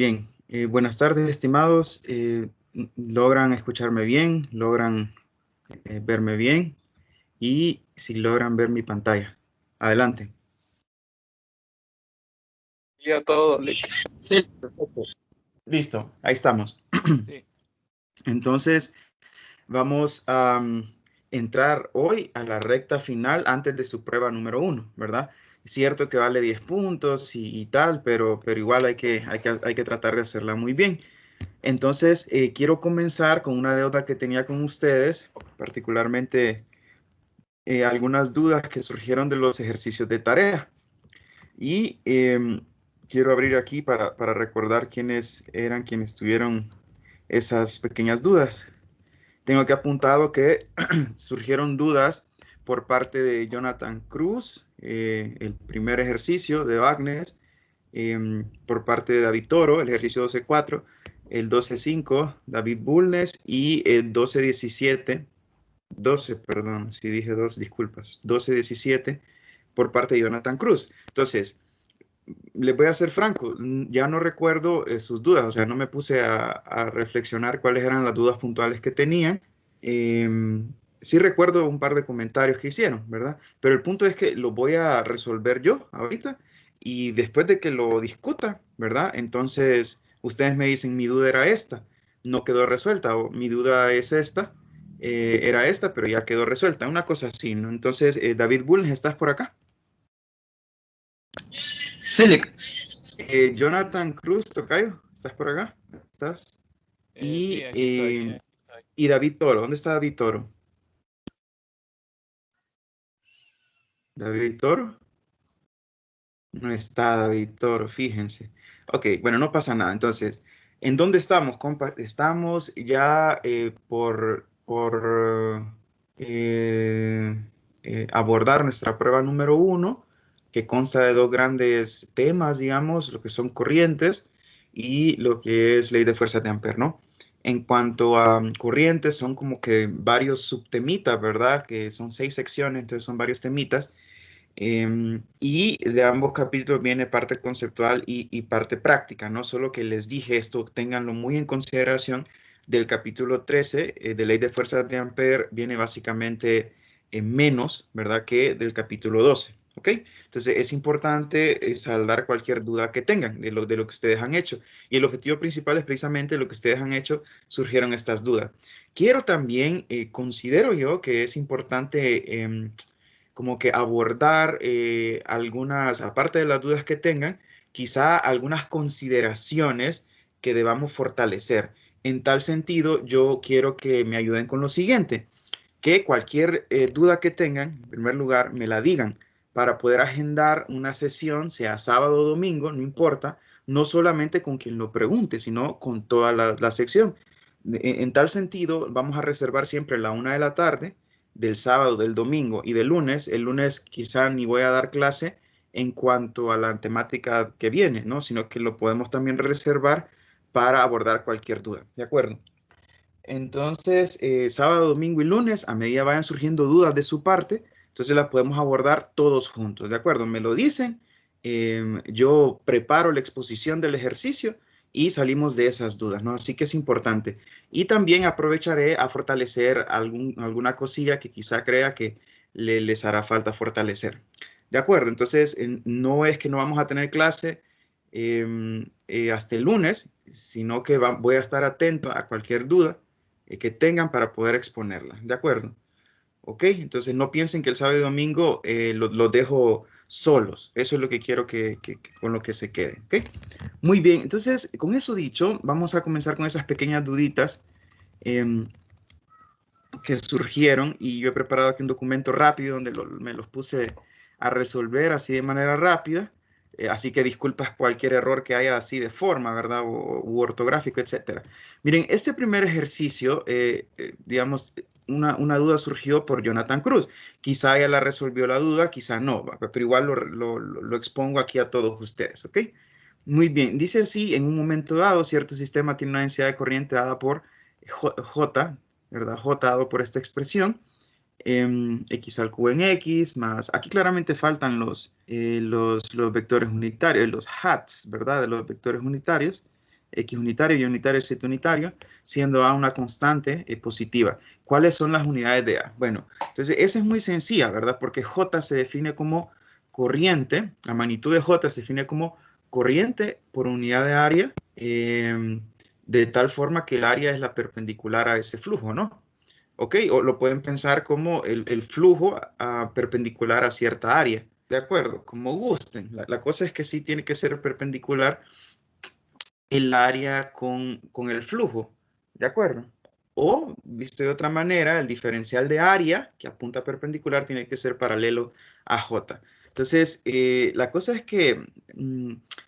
Bien, buenas tardes, estimados. ¿Logran escucharme bien? ¿Logran verme bien? Y si logran ver mi pantalla. Adelante. Y a todo, Lick. Sí, perfecto. Listo, ahí estamos. Sí. Entonces, vamos a entrar hoy a la recta final antes de su prueba número 1, ¿verdad? Es cierto que vale 10 puntos y tal, pero igual hay que tratar de hacerla muy bien. Entonces, quiero comenzar con una deuda que tenía con ustedes, particularmente algunas dudas que surgieron de los ejercicios de tarea. Y quiero abrir aquí para recordar quiénes eran quienes tuvieron esas pequeñas dudas. Tengo aquí apuntado que surgieron dudas por parte de Jonathan Cruz, el primer ejercicio de Wagner, por parte de David Toro, el ejercicio 12.4, el 12.5, David Bulnes, y el 12 perdón, si dije 2, disculpas, 12.17 por parte de Jonathan Cruz. Entonces, les voy a ser franco, ya no recuerdo sus dudas, o sea, no me puse a reflexionar cuáles eran las dudas puntuales que tenían. Sí recuerdo un par de comentarios que hicieron, ¿verdad? Pero el punto es que lo voy a resolver yo ahorita y después de que lo discuta, ¿verdad? Entonces, ustedes me dicen, mi duda era esta, no quedó resuelta, o mi duda es esta, era esta, pero ya quedó resuelta, una cosa así, ¿no? Entonces, David Bulnes, ¿estás por acá? Sí, Lick. Jonathan Cruz, Tocayo, ¿estás por acá? ¿Estás? Sí, aquí estoy. Y David Toro, ¿dónde está David Toro? ¿David Toro? No está David Toro, fíjense. Ok, bueno, no pasa nada. Entonces, ¿en dónde estamos, compa? Estamos ya por abordar nuestra prueba número 1, que consta de dos grandes temas, digamos, lo que son corrientes y lo que es ley de fuerzas de Ampere, ¿no? En cuanto a corrientes, son como que varios subtemitas, ¿verdad? Que son 6 secciones, entonces son varios temitas. Y de ambos capítulos viene parte conceptual y parte práctica, ¿no? Solo que les dije esto, ténganlo muy en consideración. Del capítulo 13 de Ley de Fuerzas de Ampere viene básicamente menos, ¿verdad? Que del capítulo 12, ¿ok? Entonces es importante saldar cualquier duda que tengan de lo que ustedes han hecho. Y el objetivo principal es precisamente lo que ustedes han hecho, surgieron estas dudas. Quiero también, considero yo que es importante como que abordar algunas, aparte de las dudas que tengan, quizá algunas consideraciones que debamos fortalecer. En tal sentido, yo quiero que me ayuden con lo siguiente, que cualquier duda que tengan, en primer lugar, me la digan para poder agendar una sesión, sea sábado o domingo, no importa, no solamente con quien lo pregunte, sino con toda la sección. En tal sentido, vamos a reservar siempre la 1 de la tarde del sábado, del domingo y del lunes. El lunes quizá ni voy a dar clase en cuanto a la temática que viene, ¿no? Sino que lo podemos también reservar para abordar cualquier duda, ¿de acuerdo? Entonces, sábado, domingo y lunes, a medida vayan surgiendo dudas de su parte, entonces las podemos abordar todos juntos, ¿de acuerdo? Me lo dicen, yo preparo la exposición del ejercicio y salimos de esas dudas, ¿no? Así que es importante. Y también aprovecharé a fortalecer alguna cosilla que quizá crea que les hará falta fortalecer. ¿De acuerdo? Entonces, no es que no vamos a tener clase hasta el lunes, sino que voy a estar atento a cualquier duda que tengan para poder exponerla. ¿De acuerdo? ¿Ok? Entonces no piensen que el sábado y domingo los dejo solos. Eso es lo que quiero que con lo que se quede. ¿Ok? Muy bien. Entonces, con eso dicho, vamos a comenzar con esas pequeñas duditas eh, que surgieron y yo he preparado aquí un documento rápido donde me los puse a resolver así de manera rápida. Así que disculpas cualquier error que haya así de forma, ¿verdad? U ortográfico, etcétera. Miren, este primer ejercicio, digamos, una duda surgió por Jonathan Cruz. Quizá ella la resolvió la duda, quizá no, pero igual lo expongo aquí a todos ustedes, ¿ok? Muy bien, dice así, en un momento dado, cierto sistema tiene una densidad de corriente dada por J, ¿verdad? J dado por esta expresión, x al cubo en x, más, aquí claramente faltan los vectores unitarios, los hats, ¿verdad? De los vectores unitarios. X unitario, Y unitario, Z unitario, siendo A una constante positiva. ¿Cuáles son las unidades de A? Bueno, entonces esa es muy sencilla, ¿verdad? Porque J se define como corriente, la magnitud de J se define como corriente por unidad de área, de tal forma que el área es la perpendicular a ese flujo, ¿no? ¿Ok? O lo pueden pensar como el flujo perpendicular a cierta área. De acuerdo, como gusten. La cosa es que sí tiene que ser perpendicular el área con el flujo. ¿De acuerdo? O, visto de otra manera, el diferencial de área que apunta perpendicular tiene que ser paralelo a J. Entonces, la cosa es que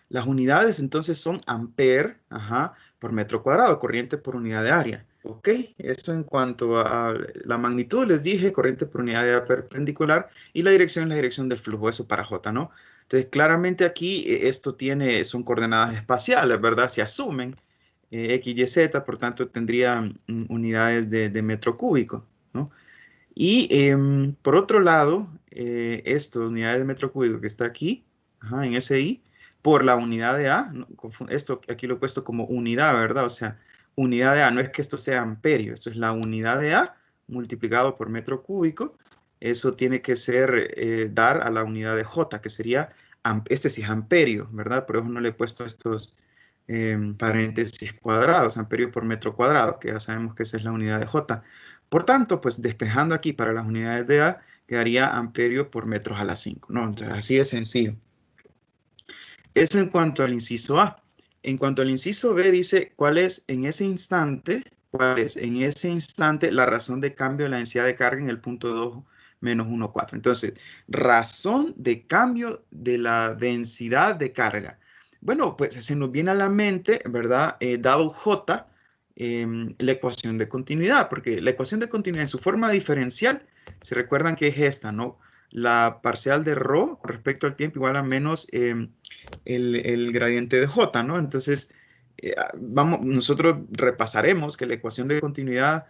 las unidades entonces son ampere, ajá, por metro cuadrado, corriente por unidad de área. ¿Ok? Eso en cuanto a la magnitud, les dije, corriente por unidad de área perpendicular, y la dirección es la dirección del flujo, eso para J, ¿no? Entonces, claramente aquí esto son coordenadas espaciales, ¿verdad? Se asumen X, Y, Z, por tanto tendría unidades de metro cúbico, ¿no? Y por otro lado, esto, unidades de metro cúbico que está aquí, ajá, en SI, por la unidad de A, ¿no? Esto aquí lo he puesto como unidad, ¿verdad? O sea, unidad de A, no es que esto sea amperio, esto es la unidad de A multiplicado por metro cúbico, eso tiene que ser, dar a la unidad de J, que sería, este sí es amperio, ¿verdad? Por eso no le he puesto estos paréntesis cuadrados, amperio por metro cuadrado, que ya sabemos que esa es la unidad de J. Por tanto, pues despejando aquí para las unidades de A, quedaría amperio por metros a la 5, ¿no? Entonces, así de sencillo. Eso en cuanto al inciso A. En cuanto al inciso B, dice cuál es en ese instante, la razón de cambio de la densidad de carga en el punto 2 menos 1, 4. Entonces, razón de cambio de la densidad de carga. Bueno, pues se nos viene a la mente, ¿verdad? Dado J, la ecuación de continuidad, porque la ecuación de continuidad en su forma diferencial, se recuerdan que es esta, ¿no? La parcial de ρ con respecto al tiempo igual a menos el gradiente de J, ¿no? Entonces, nosotros repasaremos que la ecuación de continuidad,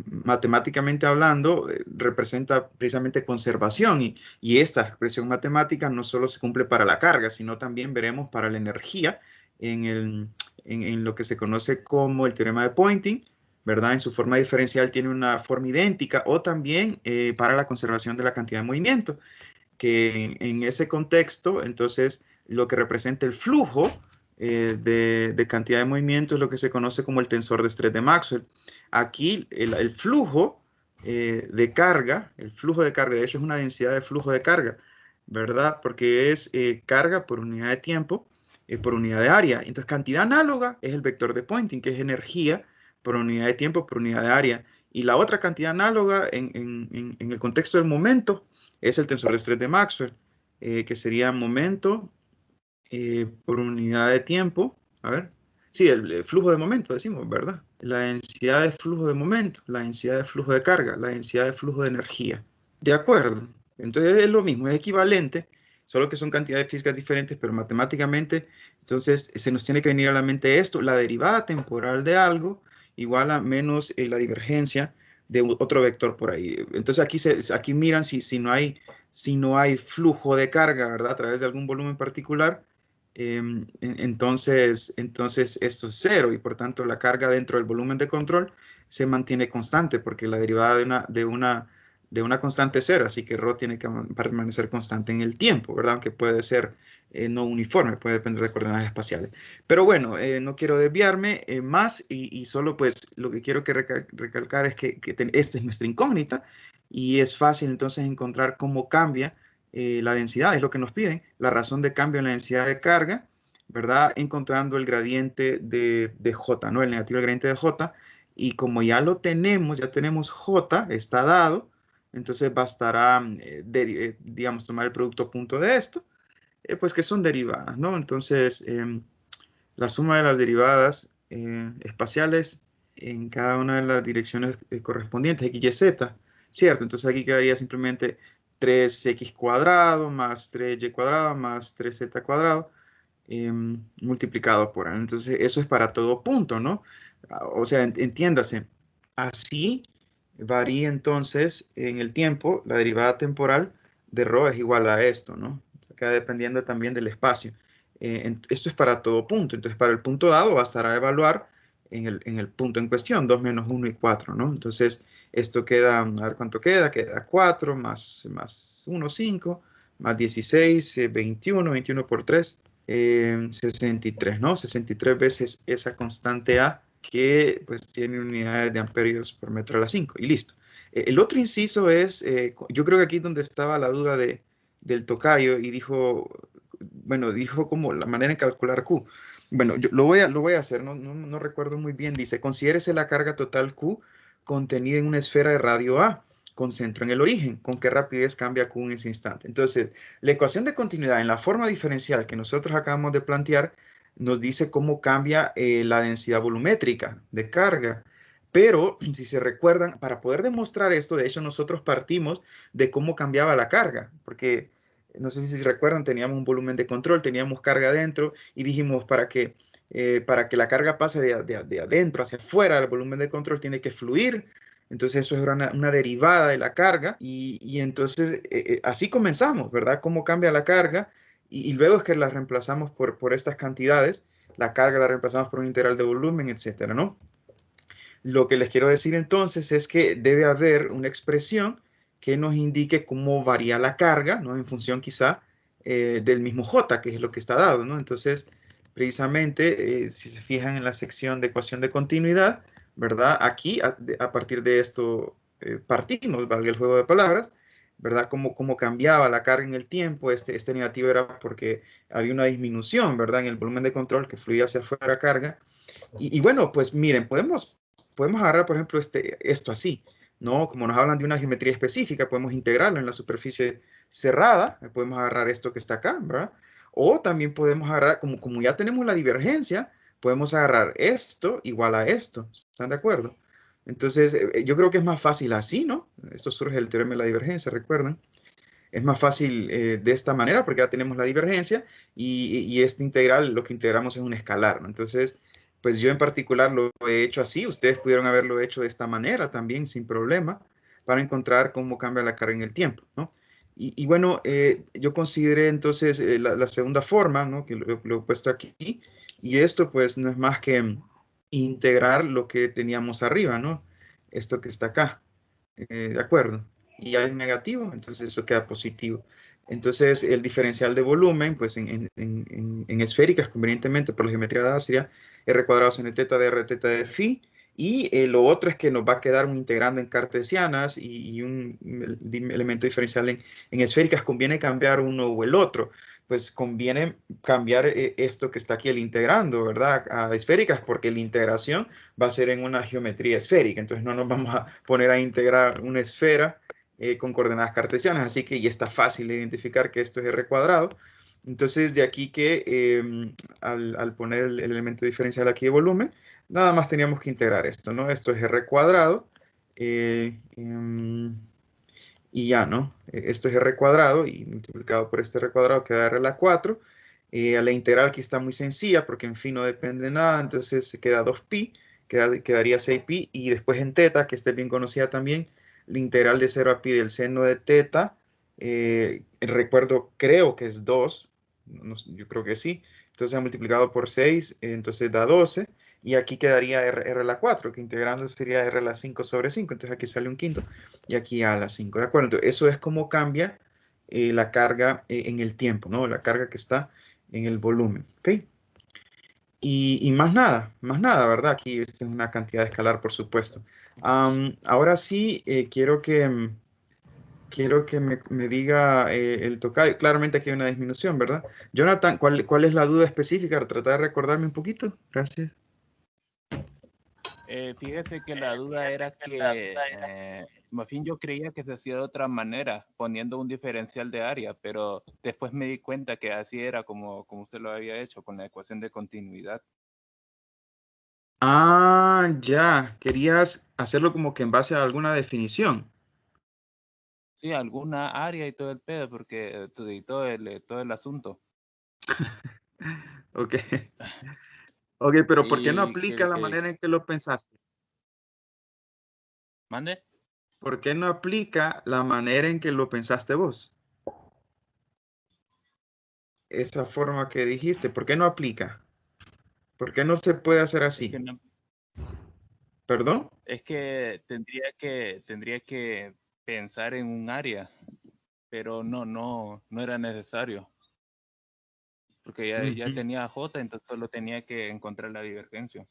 matemáticamente hablando, representa precisamente conservación y esta expresión matemática no solo se cumple para la carga, sino también veremos para la energía en lo que se conoce como el teorema de Poynting, ¿verdad? En su forma diferencial tiene una forma idéntica o también para la conservación de la cantidad de movimiento, que en ese contexto, entonces, lo que representa el flujo de cantidad de movimiento es lo que se conoce como el tensor de estrés de Maxwell. Aquí el flujo el flujo de carga, de hecho es una densidad de flujo de carga, ¿verdad? Porque es carga por unidad de tiempo, por unidad de área. Entonces, cantidad análoga es el vector de Poynting, que es energía por unidad de tiempo, por unidad de área. Y la otra cantidad análoga en el contexto del momento es el tensor de estrés de Maxwell, que sería momento por unidad de tiempo. A ver, sí, el flujo de momento, decimos, ¿verdad? La densidad de flujo de momento, la densidad de flujo de carga, la densidad de flujo de energía. De acuerdo. Entonces es lo mismo, es equivalente, solo que son cantidades físicas diferentes, pero matemáticamente, entonces se nos tiene que venir a la mente esto, la derivada temporal de algo igual a menos la divergencia de otro vector por ahí. Entonces aquí miran si no hay flujo de carga, ¿verdad? A través de algún volumen particular, entonces esto es cero y por tanto la carga dentro del volumen de control se mantiene constante porque la derivada de una constante es cero, así que ρ tiene que permanecer constante en el tiempo, ¿verdad? Aunque puede ser no uniforme, puede depender de coordenadas espaciales. Pero bueno, no quiero desviarme más y solo pues lo que quiero recalcar es que esta es nuestra incógnita y es fácil entonces encontrar cómo cambia la densidad, es lo que nos piden, la razón de cambio en la densidad de carga, ¿verdad? Encontrando el gradiente de J, ¿no? El negativo del gradiente de J. Y como ya lo tenemos, ya tenemos J, está dado, entonces bastará, digamos, tomar el producto punto de esto, pues que son derivadas, ¿no? Entonces, la suma de las derivadas espaciales en cada una de las direcciones correspondientes, x, y, z, ¿cierto? Entonces aquí quedaría simplemente 3x cuadrado más 3y cuadrado más 3z cuadrado multiplicado por A. Entonces eso es para todo punto, ¿no? O sea, entiéndase, así varía entonces en el tiempo, la derivada temporal de ρ es igual a esto, ¿no? O sea, queda dependiendo también del espacio. Esto es para todo punto. Entonces, para el punto dado bastará evaluar en el punto en cuestión, 2 menos 1 y 4, ¿no? Entonces, esto queda, a ver cuánto queda, queda 4 más 1, 5, más 16, 21, 21 por 3, 63, ¿no? 63 veces esa constante A que pues tiene unidades de amperios por metro a la 5 y listo. El otro inciso es, yo creo que aquí es donde estaba la duda del tocayo y dijo, bueno, dijo como la manera en calcular Q. Bueno, yo lo voy a hacer, no recuerdo muy bien. Dice, considérese la carga total Q contenida en una esfera de radio A con centro en el origen. ¿Con qué rapidez cambia Q en ese instante? Entonces, la ecuación de continuidad en la forma diferencial que nosotros acabamos de plantear nos dice cómo cambia la densidad volumétrica de carga. Pero, si se recuerdan, para poder demostrar esto, de hecho, nosotros partimos de cómo cambiaba la carga, porque no sé si se recuerdan, teníamos un volumen de control, teníamos carga adentro y dijimos para que la carga pase de adentro hacia afuera, el volumen de control tiene que fluir. Entonces eso era una derivada de la carga y entonces así comenzamos, ¿verdad? Cómo cambia la carga y luego es que la reemplazamos por estas cantidades, la carga la reemplazamos por un integral de volumen, etcétera, ¿no? Lo que les quiero decir entonces es que debe haber una expresión que nos indique cómo varía la carga, ¿no? En función quizá del mismo J, que es lo que está dado, ¿no? Entonces, precisamente, si se fijan en la sección de ecuación de continuidad, ¿verdad? Aquí, a partir de esto, partimos, valga el juego de palabras, ¿verdad? Cómo cambiaba la carga en el tiempo. Este negativo era porque había una disminución, ¿verdad? En el volumen de control que fluía hacia afuera carga. Y bueno, pues miren, podemos agarrar, por ejemplo, esto así, ¿no? Como nos hablan de una geometría específica, podemos integrarlo en la superficie cerrada, podemos agarrar esto que está acá, ¿verdad? O también podemos agarrar, como ya tenemos la divergencia, podemos agarrar esto igual a esto, ¿están de acuerdo? Entonces, yo creo que es más fácil así, ¿no? Esto surge del teorema de la divergencia, ¿recuerdan? Es más fácil de esta manera porque ya tenemos la divergencia y este integral lo que integramos es un escalar, ¿no? Entonces, pues yo en particular lo he hecho así, ustedes pudieron haberlo hecho de esta manera también sin problema para encontrar cómo cambia la carga en el tiempo, ¿no? Y bueno, yo consideré entonces la segunda forma, ¿no? Que lo he puesto aquí y esto pues no es más que integrar lo que teníamos arriba, ¿no? Esto que está acá. ¿De acuerdo? Y hay un negativo, entonces eso queda positivo. Entonces, el diferencial de volumen, pues en esféricas, convenientemente por la geometría dada, sería r cuadrado sin teta de r teta de phi. Y lo otro es que nos va a quedar un integrando en cartesianas y un elemento diferencial en esféricas. Conviene cambiar uno o el otro. Pues conviene cambiar esto que está aquí, el integrando, ¿verdad? A esféricas, porque la integración va a ser en una geometría esférica. Entonces no nos vamos a poner a integrar una esfera con coordenadas cartesianas. Así que ya está fácil de identificar que esto es r cuadrado. Entonces de aquí que al poner el elemento diferencial aquí de volumen, nada más teníamos que integrar esto, ¿no? Esto es r cuadrado. Y ya, ¿no? Esto es r cuadrado y multiplicado por este r cuadrado queda r a la 4. La integral aquí está muy sencilla porque en fin no depende de nada, entonces se queda 2pi, quedaría 6pi y después en teta, que esté bien conocida también, la integral de 0 a pi del seno de teta, recuerdo, creo que es 2, yo creo que sí, entonces multiplicado por 6, entonces da 12. Y aquí quedaría r a la 4, que integrando sería r a la 5 sobre 5. Entonces aquí sale un quinto y aquí a las 5, ¿de acuerdo? Entonces, eso es como cambia la carga en el tiempo, ¿no? La carga que está en el volumen, ¿ok? Y más nada, ¿verdad? Aquí es una cantidad escalar, por supuesto. Ahora sí, quiero que me diga el tocayo. Claramente aquí hay una disminución, ¿verdad? Jonathan, ¿cuál es la duda específica? Tratar de recordarme un poquito. Gracias. Fíjese que la duda era que, más bien yo creía que se hacía de otra manera, poniendo un diferencial de área, pero después me di cuenta que así era como usted lo había hecho con la ecuación de continuidad. Ah, ya. Querías hacerlo como que en base a alguna definición. Sí, alguna área y todo el pedo, porque y todo el asunto. Ok. Ok, pero ¿por qué no Ahí aplica la manera en que lo pensaste? ¿mande? ¿Por qué no aplica la manera en que lo pensaste vos? esa forma que dijiste? ¿Por qué no aplica? ¿Por qué no se puede hacer Es así? que, no- ¿Perdón? es que tendría que pensar en un área, pero no era necesario, porque ya Ujú. tenía J, entonces solo tenía que encontrar la divergencia.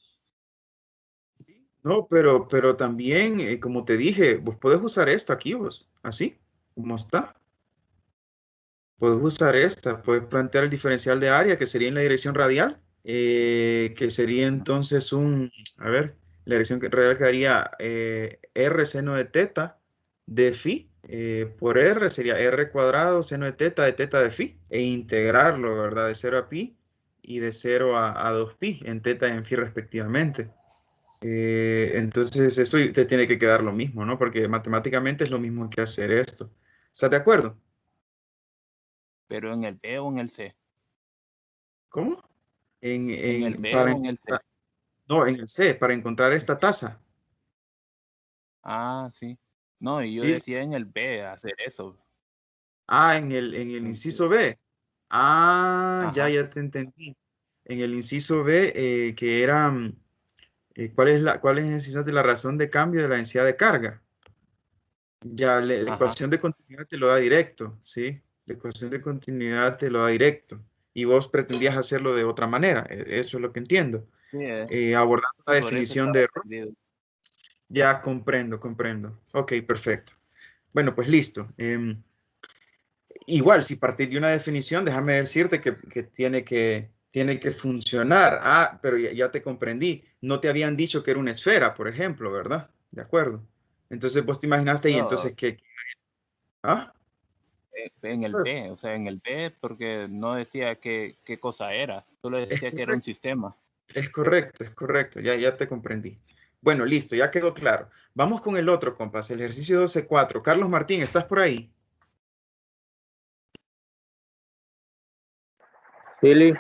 No, pero también, como te dije, vos podés usar esto aquí, vos, así, como está. Puedes usar esta, puedes plantear el diferencial de área, que sería en la dirección radial, que sería entonces a ver, la dirección radial quedaría r seno de teta de phi, por r sería r cuadrado seno de teta de phi, e integrarlo, ¿verdad? De 0 a pi y de 0 a 2 pi en teta y en phi respectivamente. Entonces eso te tiene que quedar lo mismo, ¿no? Porque matemáticamente es lo mismo que hacer esto. ¿Estás de acuerdo? Pero en el B o en el C. ¿Cómo? En el B Para o en el C. encontrar, no, en el C, para encontrar esta tasa. Ah, sí. No, y yo ¿Sí? decía en el B hacer eso. Ah, en el Entonces, inciso B. Ah, ajá, ya te entendí. En el inciso B, que era, ¿cuál es necesariamente la razón de cambio de la densidad de carga? Ya, la ajá. ecuación de continuidad te lo da directo, ¿sí? La ecuación de continuidad te lo da directo. Y vos pretendías hacerlo de otra manera, eso es lo que entiendo. Sí, Abordando la sí, por eso definición estaba de error. perdido. Ya comprendo, comprendo. Ok, perfecto. Bueno, pues listo. Igual, si partir de una definición, déjame decirte que tiene que funcionar. Ah, pero ya te comprendí. No te habían dicho que era una esfera, por ejemplo, ¿verdad? De acuerdo. Entonces vos te imaginaste y No, entonces qué. ¿Ah? en el Eso B, o sea, en el B porque no decía qué cosa era, solo es decía que era un correcto, sistema. es correcto, es correcto. Ya te comprendí. Bueno, listo, ya quedó claro. Vamos con el otro, compas, el ejercicio 12.4. Carlos Martín, ¿estás por ahí? Philly,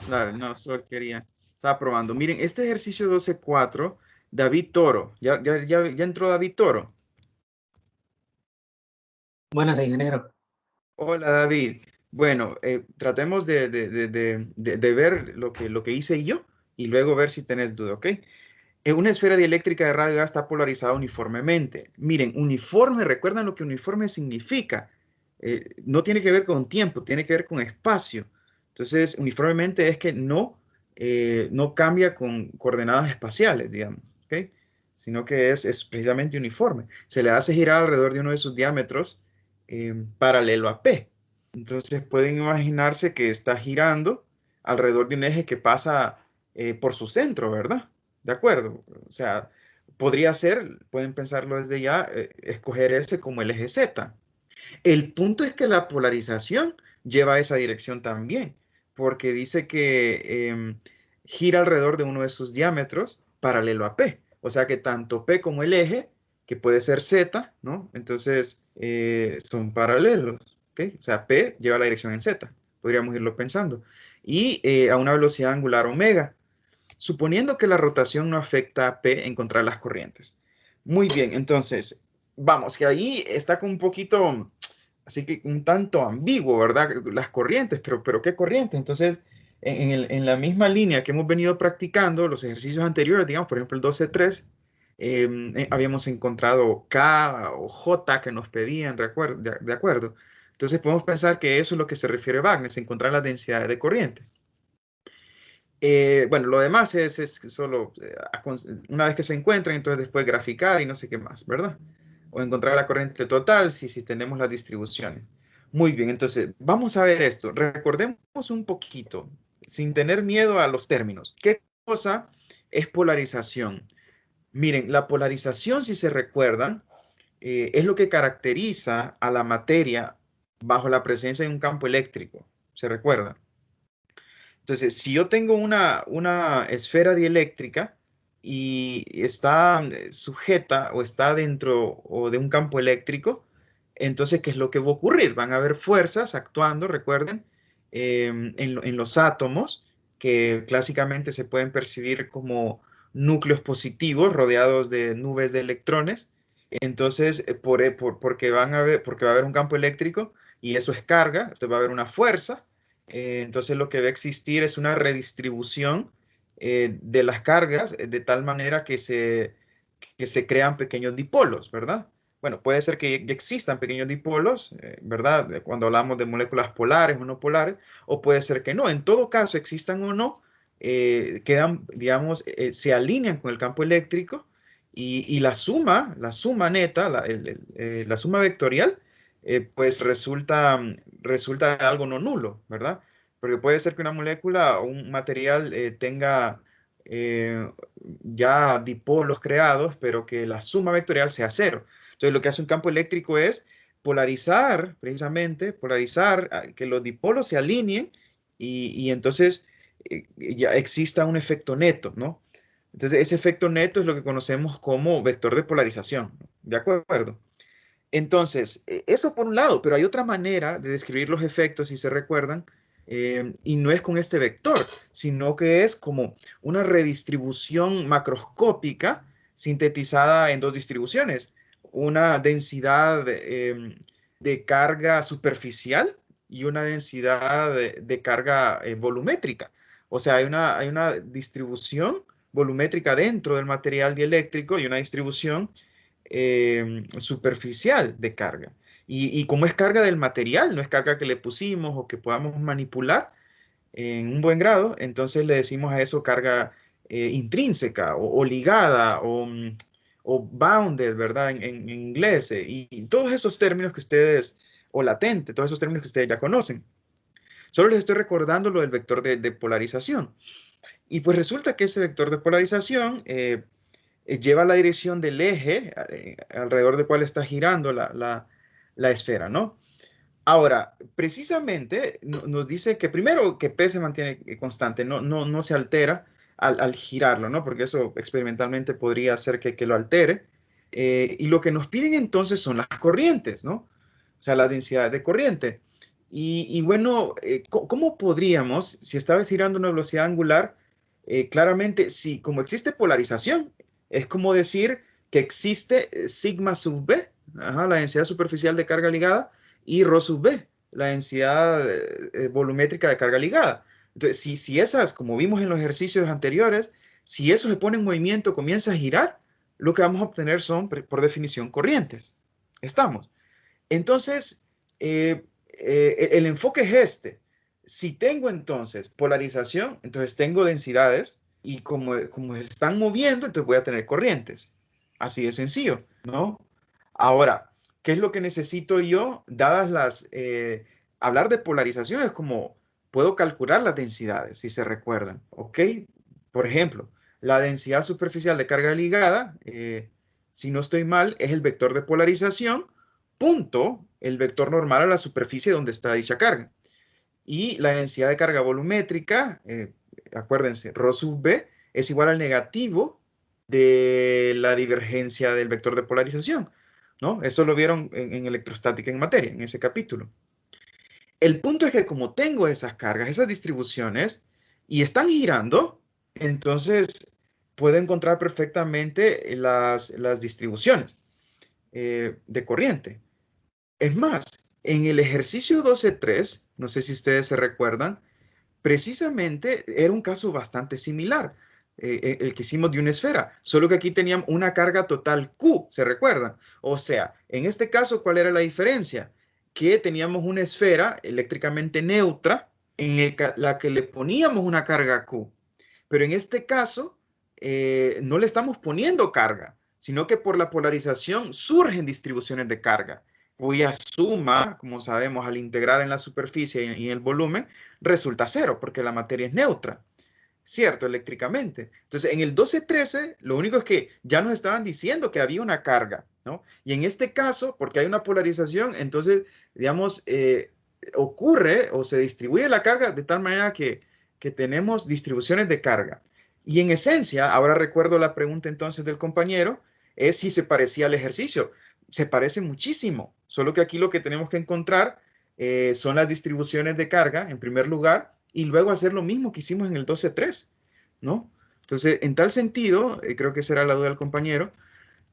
Claro, no, solo quería. Estaba probando. Miren, este ejercicio 12.4, David Toro. Ya entró David Toro. Buenas, ingeniero. Hola, David. Bueno, tratemos de ver lo que hice yo y luego ver si tenés duda, ¿ok? Una esfera dieléctrica de radio está polarizada uniformemente. Miren, uniforme, ¿recuerdan lo que uniforme significa? No tiene que ver con tiempo, tiene que ver con espacio. Entonces, uniformemente es que no cambia con coordenadas espaciales, digamos, ¿ok? Sino que es precisamente uniforme. Se le hace girar alrededor de uno de sus diámetros paralelo a P. Entonces, pueden imaginarse que está girando alrededor de un eje que pasa por su centro, ¿verdad? De acuerdo. O sea, podría ser, pueden pensarlo desde ya, escoger ese como el eje Z. El punto es que la polarización lleva a esa dirección también, porque dice que gira alrededor de uno de sus diámetros paralelo a P. O sea que tanto P como el eje, que puede ser Z, ¿no? Entonces son paralelos, ¿ok? O sea, P lleva la dirección en Z, podríamos irlo pensando. Y a una velocidad angular omega. Suponiendo que la rotación no afecta a P, encontrar las corrientes. Muy bien, entonces, vamos, que ahí está con un poquito, así que un tanto ambiguo, ¿verdad? Las corrientes, pero ¿qué corrientes? Entonces, en la misma línea que hemos venido practicando, los ejercicios anteriores, digamos, por ejemplo, el 12.3, habíamos encontrado K o J que nos pedían, de acuerdo. Entonces, podemos pensar que eso es lo que se refiere a Wagner, encontrar las densidades de corriente. Bueno, lo demás es solo una vez que se encuentran, entonces después graficar y no sé qué más, ¿verdad? O encontrar la corriente total si tenemos las distribuciones. Muy bien, entonces vamos a ver esto. Recordemos un poquito, sin tener miedo a los términos. ¿Qué cosa es polarización? Miren, la polarización, si se recuerdan, es lo que caracteriza a la materia bajo la presencia de un campo eléctrico. ¿Se recuerda? Entonces, si yo tengo una esfera dieléctrica y está sujeta o está dentro o de un campo eléctrico, entonces, ¿qué es lo que va a ocurrir? Van a haber fuerzas actuando, recuerden, en los átomos, que clásicamente se pueden percibir como núcleos positivos rodeados de nubes de electrones. Entonces, porque va a haber un campo eléctrico y eso es carga, entonces va a haber una fuerza Entonces lo que va a existir es una redistribución de las cargas de tal manera que se crean pequeños dipolos, ¿verdad? Bueno, puede ser que ya existan pequeños dipolos, ¿verdad? Cuando hablamos de moléculas polares o no polares, o puede ser que no. En todo caso, existan o no, quedan, digamos, se alinean con el campo eléctrico y la suma neta, la suma vectorial, pues resulta algo no nulo, ¿verdad? Porque puede ser que una molécula o un material tenga eh, ya dipolos creados, pero que la suma vectorial sea cero. Entonces, lo que hace un campo eléctrico es polarizar, precisamente, polarizar, que los dipolos se alineen y entonces ya exista un efecto neto, ¿no? Entonces, ese efecto neto es lo que conocemos como vector de polarización, ¿no? ¿De acuerdo? Entonces, eso por un lado, pero hay otra manera de describir los efectos, si se recuerdan, y no es con este vector, sino que es como una redistribución macroscópica sintetizada en dos distribuciones, una densidad de carga superficial y una densidad de carga volumétrica. O sea, hay una distribución volumétrica dentro del material dieléctrico y una distribución superficial de carga. Y como es carga del material, no es carga que le pusimos o que podamos manipular en un buen grado, entonces le decimos a eso carga intrínseca o ligada o bounded, ¿verdad? En inglés. Y todos esos términos que ustedes, o latente, todos esos términos que ustedes ya conocen. Solo les estoy recordando lo del vector de polarización. Y pues resulta que ese vector de polarización lleva la dirección del eje alrededor del cual está girando la esfera, ¿no? Ahora, precisamente nos dice que primero que P se mantiene constante, no se altera al girarlo, ¿no? Porque eso experimentalmente podría hacer que lo altere. Y lo que nos piden entonces son las corrientes, ¿no? O sea, la densidad de corriente. Y bueno, ¿cómo podríamos, si estaba girando a una velocidad angular, claramente, si como existe polarización, es como decir que existe sigma sub B, ajá, la densidad superficial de carga ligada, y ρ sub B, la densidad volumétrica de carga ligada. Entonces, si esas, como vimos en los ejercicios anteriores, si eso se pone en movimiento, comienza a girar, lo que vamos a obtener son, por definición, corrientes. ¿Estamos? Entonces, el enfoque es este. Si tengo entonces polarización, entonces tengo densidades y como se están moviendo, entonces voy a tener corrientes. Así de sencillo, ¿no? Ahora, ¿qué es lo que necesito yo? Dadas hablar de polarización es como, puedo calcular las densidades, si se recuerdan, ¿ok? Por ejemplo, la densidad superficial de carga ligada, si no estoy mal, es el vector de polarización punto el vector normal a la superficie donde está dicha carga. Y la densidad de carga volumétrica, acuérdense, ρ sub B es igual al negativo de la divergencia del vector de polarización, ¿no? Eso lo vieron en electrostática en materia, en ese capítulo. El punto es que como tengo esas cargas, esas distribuciones, y están girando, entonces puedo encontrar perfectamente las distribuciones de corriente. Es más, en el ejercicio 12.3, no sé si ustedes se recuerdan, precisamente era un caso bastante similar, el que hicimos de una esfera, solo que aquí teníamos una carga total Q, ¿se recuerdan? O sea, en este caso, ¿cuál era la diferencia? Que teníamos una esfera eléctricamente neutra en la que le poníamos una carga Q, pero en este caso no le estamos poniendo carga, sino que por la polarización surgen distribuciones de carga, cuya suma, como sabemos, al integrar en la superficie y en el volumen, resulta cero, porque la materia es neutra, ¿cierto? Eléctricamente. Entonces, en el 12.13, lo único es que ya nos estaban diciendo que había una carga, ¿no? Y en este caso, porque hay una polarización, entonces, digamos, ocurre o se distribuye la carga de tal manera que tenemos distribuciones de carga. Y en esencia, ahora recuerdo la pregunta entonces del compañero, es si se parecía al ejercicio. Se parece muchísimo, solo que aquí lo que tenemos que encontrar son las distribuciones de carga, en primer lugar, y luego hacer lo mismo que hicimos en el 12.3, ¿no? Entonces, en tal sentido, creo que será la duda del compañero,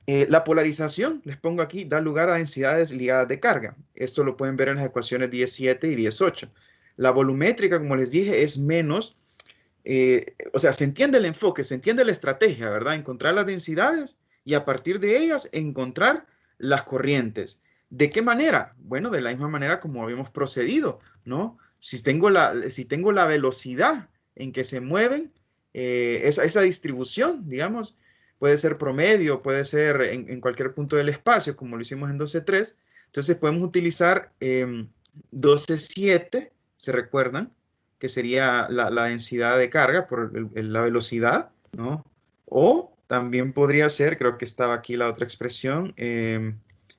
la polarización, les pongo aquí, da lugar a densidades ligadas de carga. Esto lo pueden ver en las ecuaciones 17 y 18. La volumétrica, como les dije, es menos, o sea, se entiende el enfoque, se entiende la estrategia, ¿verdad? Encontrar las densidades y a partir de ellas encontrar las corrientes. ¿De qué manera? Bueno, de la misma manera como habíamos procedido, ¿no? Si tengo la velocidad en que se mueven, esa distribución, digamos, puede ser promedio, puede ser en cualquier punto del espacio, como lo hicimos en 12.3. Entonces podemos utilizar 12.7, ¿se recuerdan? Que sería la densidad de carga por la velocidad, ¿no? O también podría ser, creo que estaba aquí la otra expresión,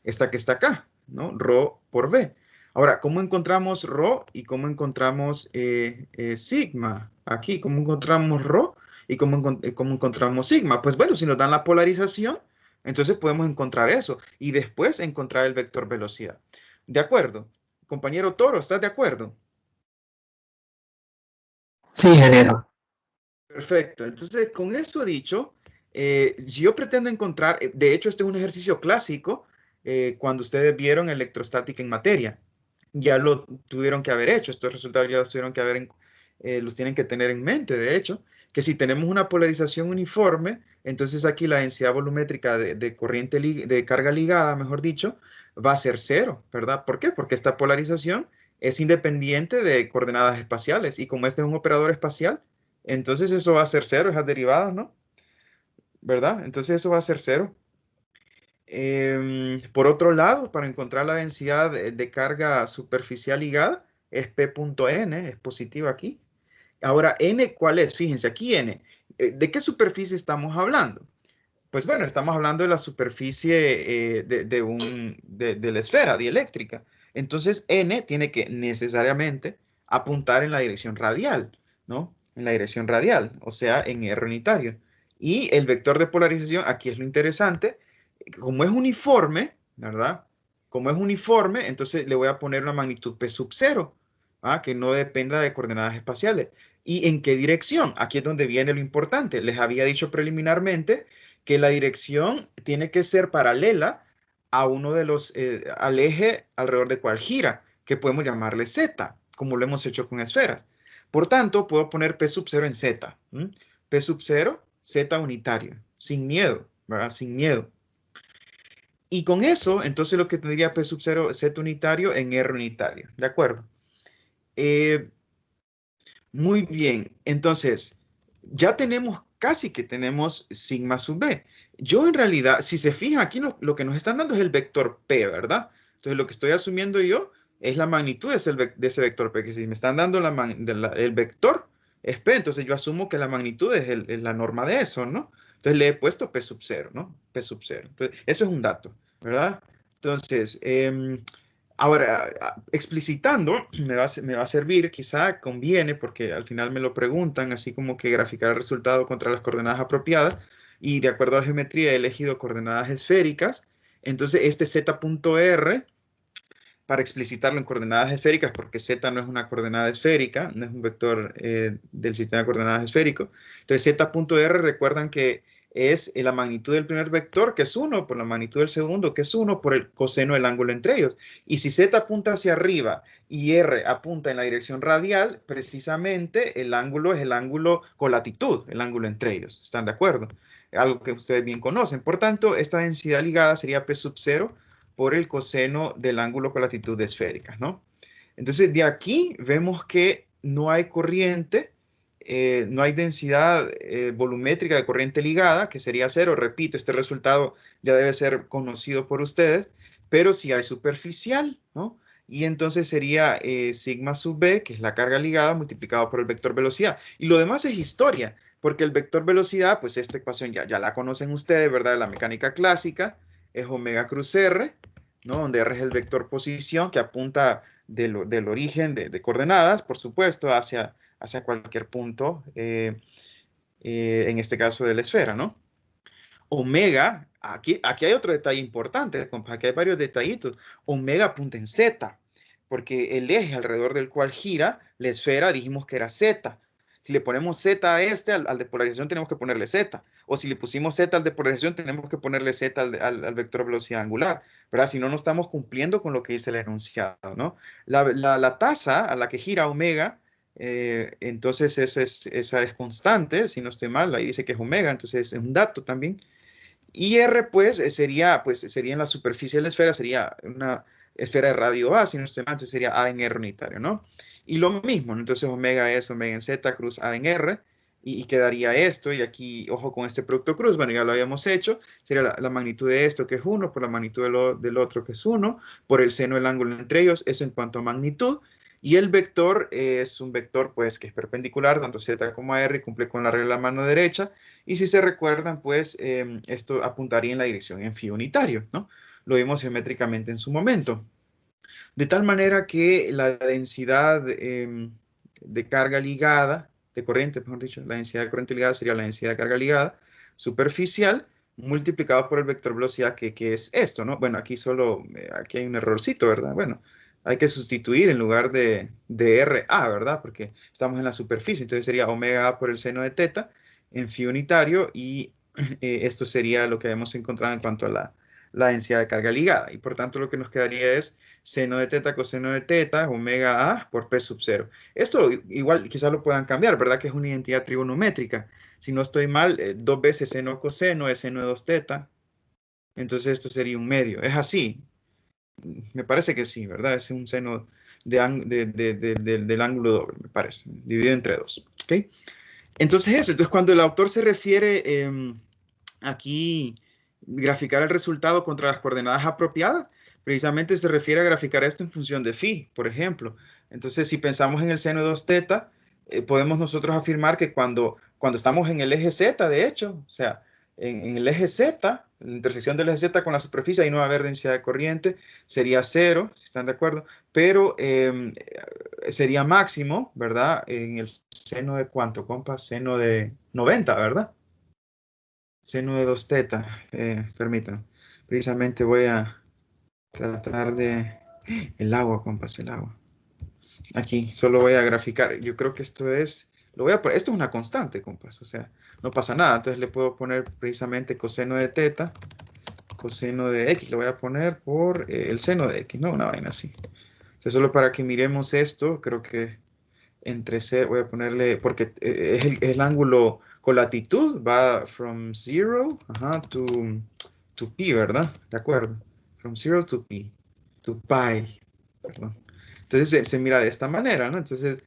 esta que está acá, ¿no? Rho por V. Ahora, ¿cómo encontramos rho y cómo encontramos sigma? Aquí, ¿cómo encontramos rho y cómo encontramos sigma? Pues bueno, si nos dan la polarización, entonces podemos encontrar eso y después encontrar el vector velocidad. ¿De acuerdo? Compañero Toro, ¿estás de acuerdo? Sí, ingeniero. Perfecto. Entonces, con eso dicho, si yo pretendo encontrar, de hecho, este es un ejercicio clásico cuando ustedes vieron electrostática en materia. Ya lo tuvieron que haber hecho, estos resultados ya los tuvieron que haber, los tienen que tener en mente, de hecho, que si tenemos una polarización uniforme, entonces aquí la densidad volumétrica de corriente, de carga ligada, mejor dicho, va a ser cero, ¿verdad? ¿Por qué? Porque esta polarización es independiente de coordenadas espaciales y como este es un operador espacial, entonces eso va a ser cero, esas derivadas, ¿no? ¿Verdad? Entonces eso va a ser cero. Por otro lado, para encontrar la densidad de carga superficial ligada, es P.N, es positiva aquí. Ahora, N, ¿cuál es? Fíjense, aquí N. ¿De qué superficie estamos hablando? Pues bueno, estamos hablando de la superficie de la esfera dieléctrica. Entonces, N tiene que necesariamente apuntar en la dirección radial, ¿no? En la dirección radial, o sea, en R unitario. Y el vector de polarización, aquí es lo interesante, como es uniforme, ¿verdad? Como es uniforme, entonces le voy a poner una magnitud P sub 0, que no dependa de coordenadas espaciales. ¿Y en qué dirección? Aquí es donde viene lo importante. Les había dicho preliminarmente que la dirección tiene que ser paralela a uno de los, al eje alrededor del cual gira, que podemos llamarle Z, como lo hemos hecho con esferas. Por tanto, puedo poner P sub 0 en Z. P sub 0, Z unitario, sin miedo, ¿verdad? Sin miedo. Y con eso, entonces lo que tendría P sub 0, Z unitario en R unitario, ¿de acuerdo? Eh, Muy bien, entonces ya tenemos, casi que tenemos sigma sub b. Yo en realidad, si se fijan aquí, lo que nos están dando es el vector p, ¿verdad? Entonces lo que estoy asumiendo yo es la magnitud de ese vector p, que si me están dando el vector es p, entonces yo asumo que la magnitud es la norma de eso, ¿no? Entonces le he puesto p sub 0, ¿no? P sub 0. Entonces, eso es un dato, ¿verdad? Entonces, ahora, explicitando me va a servir, quizá conviene, porque al final me lo preguntan, así como que graficar el resultado contra las coordenadas apropiadas, y de acuerdo a la geometría he elegido coordenadas esféricas. Entonces, este z.r, para explicitarlo en coordenadas esféricas, porque z no es una coordenada esférica, no es un vector del sistema de coordenadas esférico. Entonces, z.r, recuerdan que es la magnitud del primer vector, que es 1, por la magnitud del segundo, que es 1, por el coseno del ángulo entre ellos. Y si z apunta hacia arriba y r apunta en la dirección radial, precisamente el ángulo es el ángulo con latitud, el ángulo entre ellos. ¿Están de acuerdo? Algo que ustedes bien conocen. Por tanto, esta densidad ligada sería P sub 0 por el coseno del ángulo con latitud esférica, ¿no? Entonces, de aquí vemos que no hay corriente, no hay densidad volumétrica de corriente ligada, que sería 0. Repito, este resultado ya debe ser conocido por ustedes, pero sí hay superficial, ¿no? Y entonces sería sigma sub b, que es la carga ligada, multiplicado por el vector velocidad. Y lo demás es historia, porque el vector velocidad, pues esta ecuación ya la conocen ustedes, ¿verdad? De la mecánica clásica, es omega cruz r, ¿no? Donde r es el vector posición que apunta del origen de coordenadas, por supuesto, hacia cualquier punto, en este caso de la esfera, ¿no? Omega, aquí hay otro detalle importante, aquí hay varios detallitos. Omega apunta en Z, porque el eje alrededor del cual gira la esfera dijimos que era Z. Si le ponemos Z a este, al de polarización tenemos que ponerle Z. O si le pusimos Z al de polarización, tenemos que ponerle Z al vector velocidad angular, ¿verdad? Si no, no estamos cumpliendo con lo que dice el enunciado, ¿no? La tasa a la que gira omega, entonces esa es constante, si no estoy mal, ahí dice que es omega, entonces es un dato también. Y R, pues sería en la superficie de la esfera, sería una esfera de radio A, si no estoy mal, entonces sería A en R unitario, ¿no? Y lo mismo, ¿no? Entonces omega es omega en Z cruz A en R, y quedaría esto, y aquí, ojo con este producto cruz, bueno, ya lo habíamos hecho, sería la magnitud de esto, que es 1, por la magnitud del otro, que es 1, por el seno del ángulo entre ellos, eso en cuanto a magnitud. Y el vector es un vector, pues, que es perpendicular, tanto Z como a R, y cumple con la regla de la mano derecha. Y si se recuerdan, pues, esto apuntaría en la dirección en phi unitario, ¿no? Lo vimos geométricamente en su momento. De tal manera que la densidad de carga ligada, de corriente, mejor dicho, la densidad de corriente ligada sería la densidad de carga ligada superficial multiplicado por el vector velocidad, que es esto, ¿no? Bueno, aquí solo, aquí hay un errorcito, ¿verdad? Bueno, hay que sustituir en lugar de RA, ¿verdad? Porque estamos en la superficie, entonces sería omega A por el seno de teta en phi unitario, y esto sería lo que hemos encontrado en cuanto a la densidad de carga ligada, y por tanto lo que nos quedaría es seno de teta coseno de teta, omega A por P sub 0. Esto igual quizás lo puedan cambiar, ¿verdad? Que es una identidad trigonométrica. Si no estoy mal, 2 veces seno coseno es seno de 2 teta. Entonces esto sería un medio. Es así. Me parece que sí, ¿verdad? Es un seno del ángulo doble, me parece. Dividido entre 2. ¿Ok? Entonces eso. Entonces cuando el autor se refiere aquí graficar el resultado contra las coordenadas apropiadas, precisamente se refiere a graficar esto en función de phi, por ejemplo. Entonces, si pensamos en el seno de 2 teta, podemos nosotros afirmar que cuando estamos en el eje Z, de hecho, o sea, en el eje Z, la intersección del eje Z con la superficie, ahí no va a haber densidad de corriente, sería 0, si están de acuerdo, pero sería máximo, ¿verdad? En el seno de ¿cuánto, compa? Seno de 90, ¿verdad? Seno de 2 teta, permítanme. Precisamente voy a tratar de... El agua, compas, el agua. Aquí, solo voy a graficar. Yo creo que esto es... Lo voy a poner... Esto es una constante, compas. O sea, no pasa nada. Entonces le puedo poner precisamente coseno de teta, coseno de X. Le voy a poner por el seno de X, ¿no? Una vaina así. O sea, solo para que miremos esto, creo que entre C, voy a ponerle... Porque es el ángulo con latitud. Va from 0 to pi, ¿verdad? De acuerdo. From 0 to pi. To pi. Perdón. Entonces se mira de esta manera, ¿no? Entonces,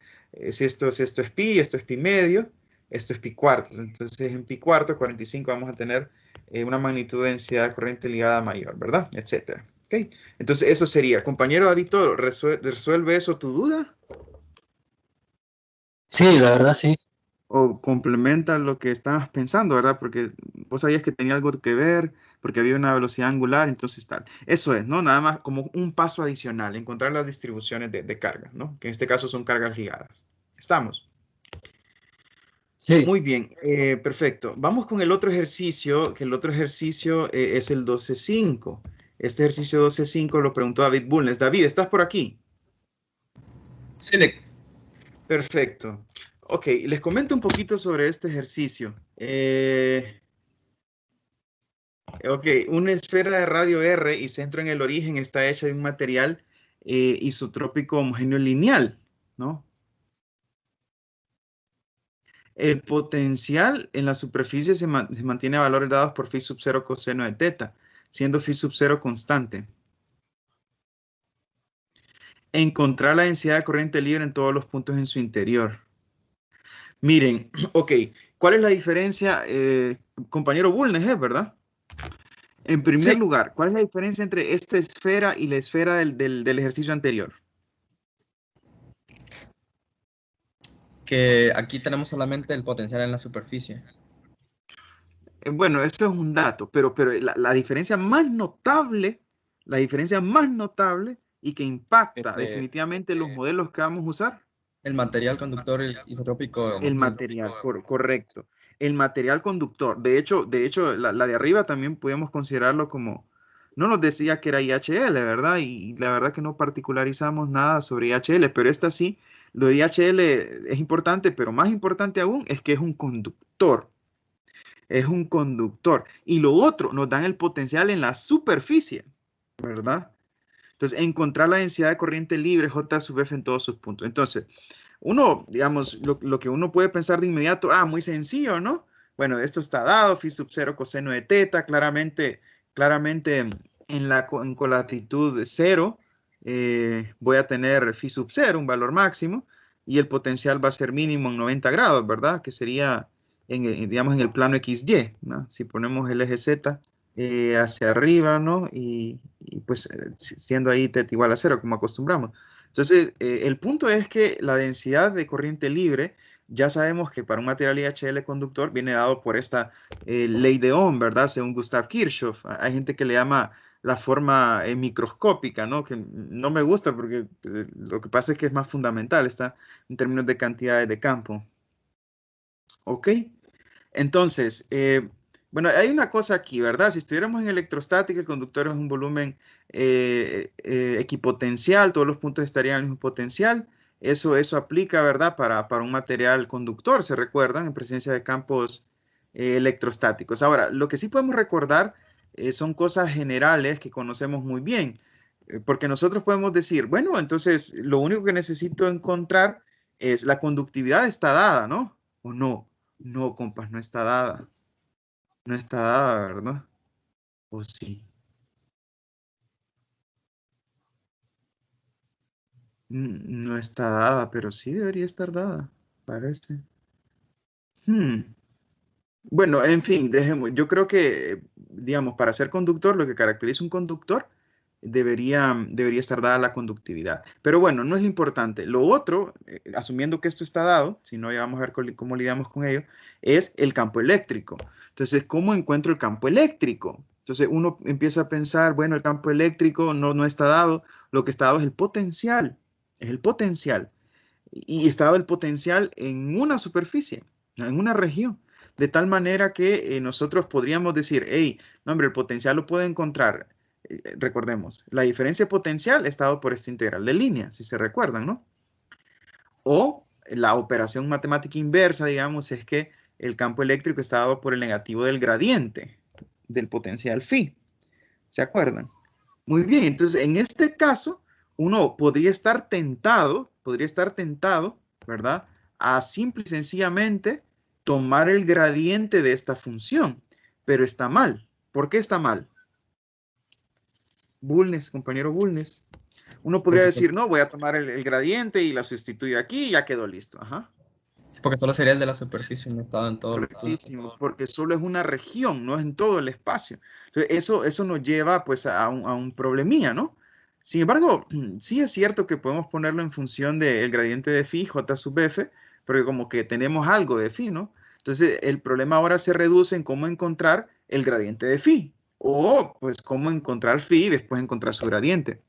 si esto es pi, esto es pi medio, esto es pi cuartos. Entonces, en pi cuarto, 45, vamos a tener una magnitud de densidad de corriente ligada mayor, ¿verdad? Etcétera. ¿Ok? Entonces, eso sería. Compañero David, ¿resuelve eso tu duda? Sí, la verdad sí. O complementa lo que estabas pensando, ¿verdad? Porque vos sabías que tenía algo que ver, porque había una velocidad angular, entonces tal. Eso es, ¿no? Nada más como un paso adicional, encontrar las distribuciones de carga, ¿no? Que en este caso son cargas ligadas. ¿Estamos? Sí. Muy bien, perfecto. Vamos con el otro ejercicio, que el otro ejercicio es el 12.5. Este ejercicio 12.5 lo preguntó David Bulnes. David, ¿estás por aquí? Select. Perfecto. Ok, les comento un poquito sobre este ejercicio. Ok, una esfera de radio R y centro en el origen está hecha de un material isotrópico homogéneo lineal, ¿no? El potencial en la superficie se mantiene a valores dados por phi sub 0 coseno de teta, siendo phi sub 0 constante. Encontrar la densidad de corriente libre en todos los puntos en su interior. Miren, ok, ¿cuál es la diferencia? Compañero Bulnes, ¿verdad? En primer lugar, ¿cuál es la diferencia entre esta esfera y la esfera del ejercicio anterior? Que aquí tenemos solamente el potencial en la superficie. Bueno, eso es un dato, pero la diferencia más notable, y que impacta definitivamente los modelos que vamos a usar. El material conductor isotrópico. El material, correcto. El material conductor. De hecho, la de arriba también podemos considerarlo como, no nos decía que era IHL, ¿verdad? Y la verdad que no particularizamos nada sobre IHL, pero esta sí, Lo de DHL es importante, pero más importante aún es que es un conductor. Es un conductor. Y lo otro, nos dan el potencial en la superficie, ¿verdad? Entonces, encontrar la densidad de corriente libre J sub F en todos sus puntos. Entonces, uno, digamos, lo que uno puede pensar de inmediato, muy sencillo, ¿no? Bueno, esto está dado, phi sub 0 coseno de teta, claramente con la latitud 0 voy a tener phi sub 0, un valor máximo, y el potencial va a ser mínimo en 90 grados, ¿verdad? Que sería, digamos, en el plano XY, ¿no? Si ponemos el eje Z hacia arriba, ¿no? Y pues siendo ahí teta igual a 0, como acostumbramos. Entonces, el punto es que la densidad de corriente libre, ya sabemos que para un material IHL conductor viene dado por esta ley de Ohm, ¿verdad? Según Gustav Kirchhoff. Hay gente que le llama la forma microscópica, ¿no? Que no me gusta porque lo que pasa es que es más fundamental, está en términos de cantidades de campo. ¿Ok? Entonces, bueno, hay una cosa aquí, ¿verdad? Si estuviéramos en electrostática, el conductor es un volumen equipotencial, todos los puntos estarían en el mismo potencial. Eso aplica, ¿verdad? Para un material conductor, ¿se recuerdan? En presencia de campos electrostáticos. Ahora, lo que sí podemos recordar son cosas generales que conocemos muy bien, porque nosotros podemos decir, bueno, entonces lo único que necesito encontrar es la conductividad está dada, ¿no? ¿O no? No, compas, no está dada. No está dada, ¿verdad? ¿O sí? No está dada, pero sí debería estar dada, parece. Bueno, en fin, yo creo que, digamos, para ser conductor, lo que caracteriza un conductor debería estar dada la conductividad. Pero bueno, no es lo importante. Lo otro, asumiendo que esto está dado, si no, ya vamos a ver cómo lidiamos con ello, es el campo eléctrico. Entonces, ¿cómo encuentro el campo eléctrico? Entonces, uno empieza a pensar, bueno, el campo eléctrico no está dado. Lo que está dado es el potencial. Es el potencial. Y está dado el potencial en una superficie, en una región. De tal manera que nosotros podríamos decir, hey, no, hombre, el potencial lo puedo encontrar. Recordemos, la diferencia potencial está dado por esta integral de línea, si se recuerdan, ¿no? O la operación matemática inversa, digamos, es que el campo eléctrico está dado por el negativo del gradiente del potencial phi. ¿Se acuerdan? Muy bien, entonces en este caso, uno podría estar tentado, ¿verdad? A simple y sencillamente tomar el gradiente de esta función, pero está mal. ¿Por qué está mal? Bulnes, compañero Bulnes. Uno podría decir, no, voy a tomar el gradiente y la sustituyo aquí y ya quedó listo. Ajá. Sí, porque solo sería el de la superficie, no estaba en todo el Correctísimo, porque solo es una región, no es en todo el espacio. Entonces, eso nos lleva pues a un problemilla, ¿no? Sin embargo, sí es cierto que podemos ponerlo en función del gradiente de phi, J sub F, porque como que tenemos algo de phi, ¿no? Entonces, el problema ahora se reduce en cómo encontrar el gradiente de phi, o pues cómo encontrar phi y después encontrar su gradiente.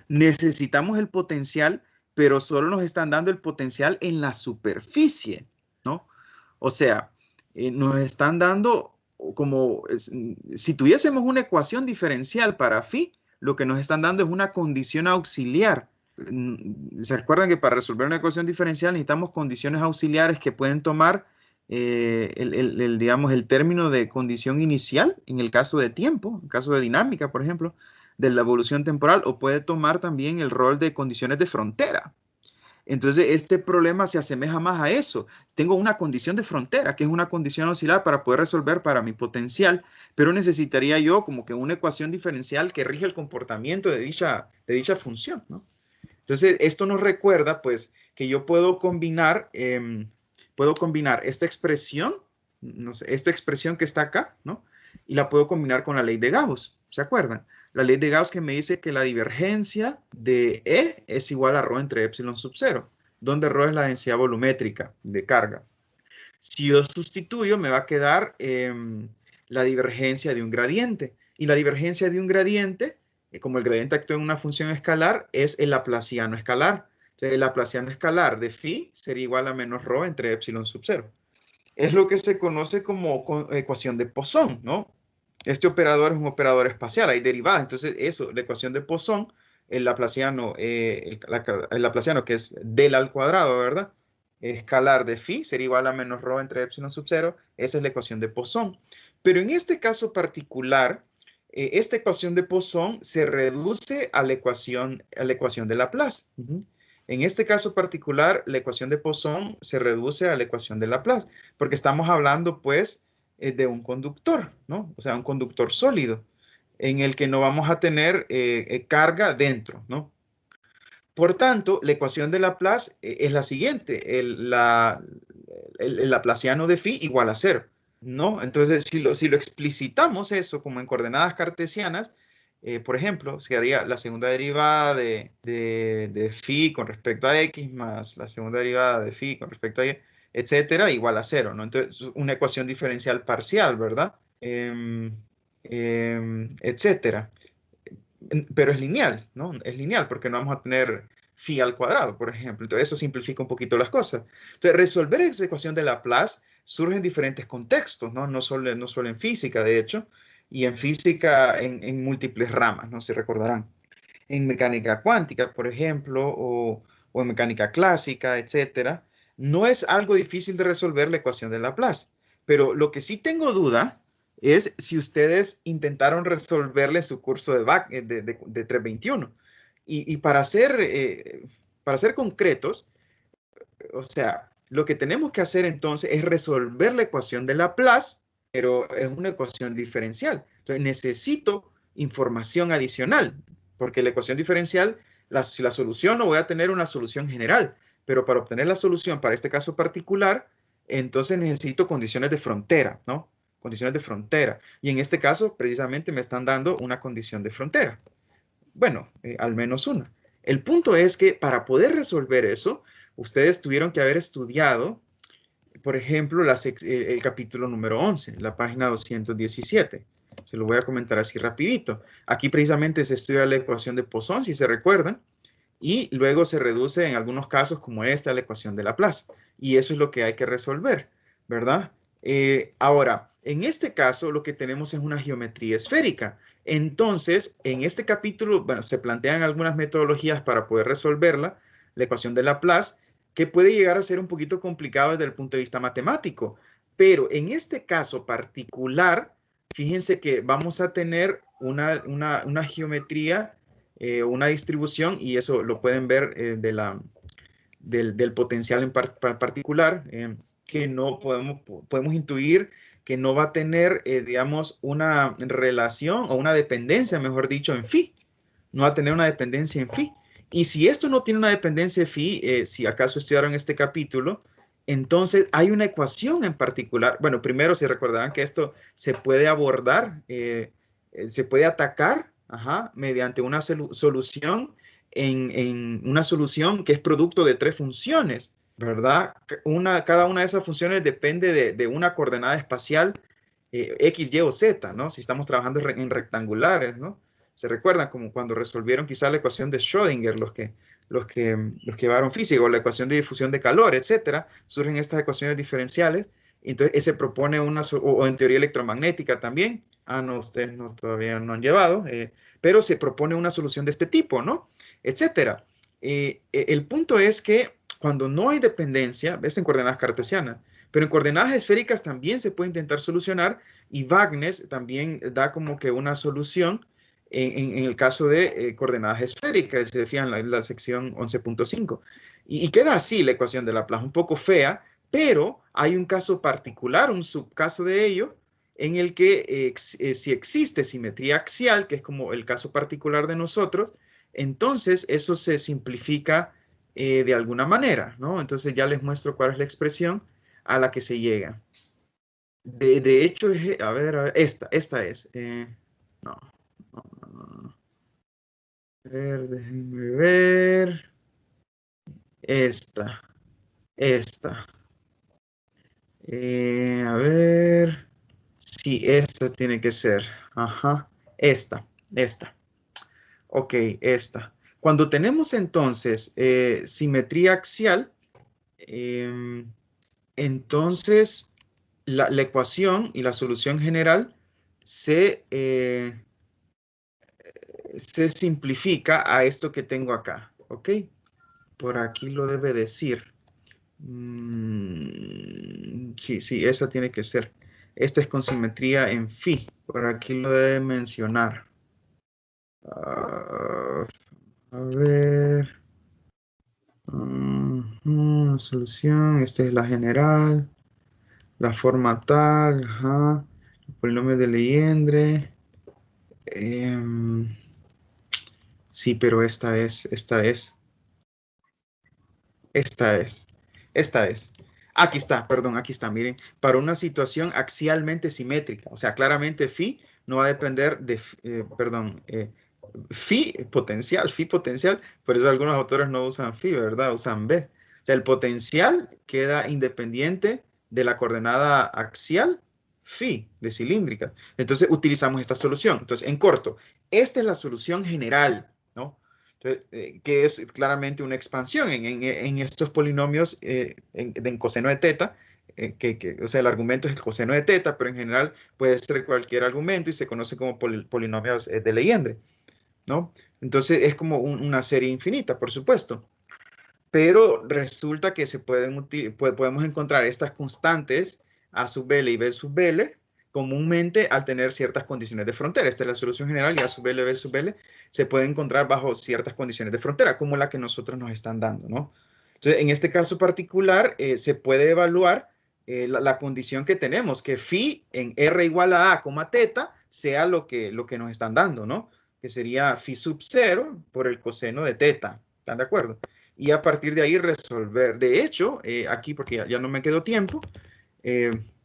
Necesitamos el potencial, pero solo nos están dando el potencial en la superficie, ¿no? O sea, nos están dando como si tuviésemos una ecuación diferencial para phi, lo que nos están dando es una condición auxiliar. ¿Se acuerdan que para resolver una ecuación diferencial necesitamos condiciones auxiliares que pueden tomar digamos, el término de condición inicial en el caso de tiempo, en caso de dinámica, por ejemplo, de la evolución temporal, o puede tomar también el rol de condiciones de frontera? Entonces, este problema se asemeja más a eso. Tengo una condición de frontera, que es una condición auxiliar para poder resolver para mi potencial, pero necesitaría yo como que una ecuación diferencial que rige el comportamiento de dicha función, ¿no? Entonces, esto nos recuerda, pues, que yo puedo combinar esta expresión, no sé, esta expresión que está acá, ¿no? Y la puedo combinar con la ley de Gauss, ¿se acuerdan? La ley de Gauss que me dice que la divergencia de E es igual a ρ entre epsilon sub 0, donde ρ es la densidad volumétrica de carga. Si yo sustituyo, me va a quedar la divergencia de un gradiente. Y la divergencia de un gradiente, como el gradiente actúa en una función escalar, es el laplaciano escalar. Entonces, el laplaciano escalar de phi sería igual a menos ρ entre epsilon sub 0. Es lo que se conoce como ecuación de Poisson, ¿no? Este operador es un operador espacial, hay derivadas. Entonces, eso, la ecuación de Poisson el laplaciano que es del al cuadrado, ¿verdad? Escalar de phi sería igual a menos rho entre epsilon sub 0. Esa es la ecuación de Poisson. Pero en este caso particular, esta ecuación de Poisson se reduce a la ecuación de Laplace. En este caso particular, la ecuación de Poisson se reduce a la ecuación de Laplace, porque estamos hablando, pues, de un conductor, ¿no? O sea, un conductor sólido, en el que no vamos a tener carga dentro, ¿no? Por tanto, la ecuación de Laplace es la siguiente, el laplaciano de phi igual a 0, ¿no? Entonces, si lo explicitamos eso como en coordenadas cartesianas, por ejemplo, se haría la segunda derivada de phi con respecto a x más la segunda derivada de phi con respecto a y, etcétera, igual a 0, ¿no? Entonces, una ecuación diferencial parcial, ¿verdad? Etcétera. Pero es lineal, ¿no? Es lineal porque no vamos a tener phi al cuadrado, por ejemplo. Entonces, eso simplifica un poquito las cosas. Entonces, resolver esa ecuación de Laplace surge en diferentes contextos, ¿no? No solo en física, de hecho, y en física en múltiples ramas, ¿no? Se recordarán. En mecánica cuántica, por ejemplo, o en mecánica clásica, etcétera, no es algo difícil de resolver la ecuación de Laplace. Pero lo que sí tengo duda es si ustedes intentaron resolverle su curso de 321. Y para ser concretos, o sea, lo que tenemos que hacer entonces es resolver la ecuación de Laplace, pero es una ecuación diferencial. Entonces necesito información adicional, porque la ecuación diferencial, si la soluciono, voy a tener una solución general, pero para obtener la solución para este caso particular, entonces necesito condiciones de frontera, ¿no? Condiciones de frontera. Y en este caso, precisamente me están dando una condición de frontera. Bueno, al menos una. El punto es que para poder resolver eso, ustedes tuvieron que haber estudiado, por ejemplo, el capítulo número 11, la página 217. Se lo voy a comentar así rapidito. Aquí precisamente se estudia la ecuación de Poisson, si se recuerdan, y luego se reduce en algunos casos como esta a la ecuación de Laplace. Y eso es lo que hay que resolver, ¿verdad? Ahora, en este caso lo que tenemos es una geometría esférica. Entonces, en este capítulo, bueno, se plantean algunas metodologías para poder resolverla, la ecuación de Laplace, que puede llegar a ser un poquito complicado desde el punto de vista matemático. Pero en este caso particular, fíjense que vamos a tener una geometría, una distribución, y eso lo pueden ver del potencial en particular, que no podemos intuir que no va a tener, digamos, una relación o una dependencia, mejor dicho, en phi. No va a tener una dependencia en phi. Y si esto no tiene una dependencia en phi, si acaso estudiaron este capítulo, entonces hay una ecuación en particular. Bueno, primero se recordarán que esto se puede abordar, se puede atacar, mediante una solución en una solución que es producto de 3 funciones, ¿verdad? Cada una de esas funciones depende de una coordenada espacial X, Y o Z, ¿no? Si estamos trabajando en rectangulares, ¿no? Se recuerdan como cuando resolvieron quizá la ecuación de Schrödinger, los que llevaron física, o la ecuación de difusión de calor, etcétera, surgen estas ecuaciones diferenciales. Entonces, se propone o en teoría electromagnética también. No, ustedes todavía no han llevado, pero se propone una solución de este tipo, ¿no? Etcétera. El punto es que cuando no hay dependencia, esto en coordenadas cartesianas, pero en coordenadas esféricas también se puede intentar solucionar, y Wagner también da como que una solución en el caso de coordenadas esféricas, se fijan en la sección 11.5. Y queda así la ecuación de Laplace, un poco fea, pero hay un caso particular, un subcaso de ello, en el que si existe simetría axial, que es como el caso particular de nosotros, entonces eso se simplifica de alguna manera, ¿no? Entonces ya les muestro cuál es la expresión a la que se llega. De hecho, a ver, esta es. No. A ver, déjenme ver. Esta. A ver. Sí, esta tiene que ser. Ajá. Esta. Ok, esta. Cuando tenemos entonces simetría axial, entonces la ecuación y la solución general se se simplifica a esto que tengo acá, ¿ok? Por aquí lo debe decir. Sí, esa tiene que ser. Esta es con simetría en phi. Por aquí lo debe mencionar. A ver. Solución. Esta es la general. La forma tal. Ajá. El polinomio de Legendre. Sí, pero esta es. Aquí está, perdón, aquí está, miren. Para una situación axialmente simétrica, o sea, claramente phi no va a depender de, phi potencial, por eso algunos autores no usan phi, ¿verdad? Usan b. O sea, el potencial queda independiente de la coordenada axial phi de cilíndrica. Entonces utilizamos esta solución. Entonces, en corto, esta es la solución general, ¿no? Que es claramente una expansión en estos polinomios en coseno de teta, o sea, el argumento es el coseno de teta, pero en general puede ser cualquier argumento y se conoce como polinomios de Legendre, ¿no? Entonces es como una serie infinita, por supuesto. Pero resulta que podemos encontrar estas constantes A sub L y B sub L comúnmente al tener ciertas condiciones de frontera. Esta es la solución general y A sub L, B sub L se puede encontrar bajo ciertas condiciones de frontera, como la que nosotros nos están dando, ¿no? Entonces, en este caso particular, se puede evaluar la condición que tenemos, que phi en R igual a A, teta, sea lo que nos están dando, ¿no? Que sería phi sub 0 por el coseno de teta. ¿Están de acuerdo? Y a partir de ahí resolver. De hecho, aquí, porque ya no me quedó tiempo,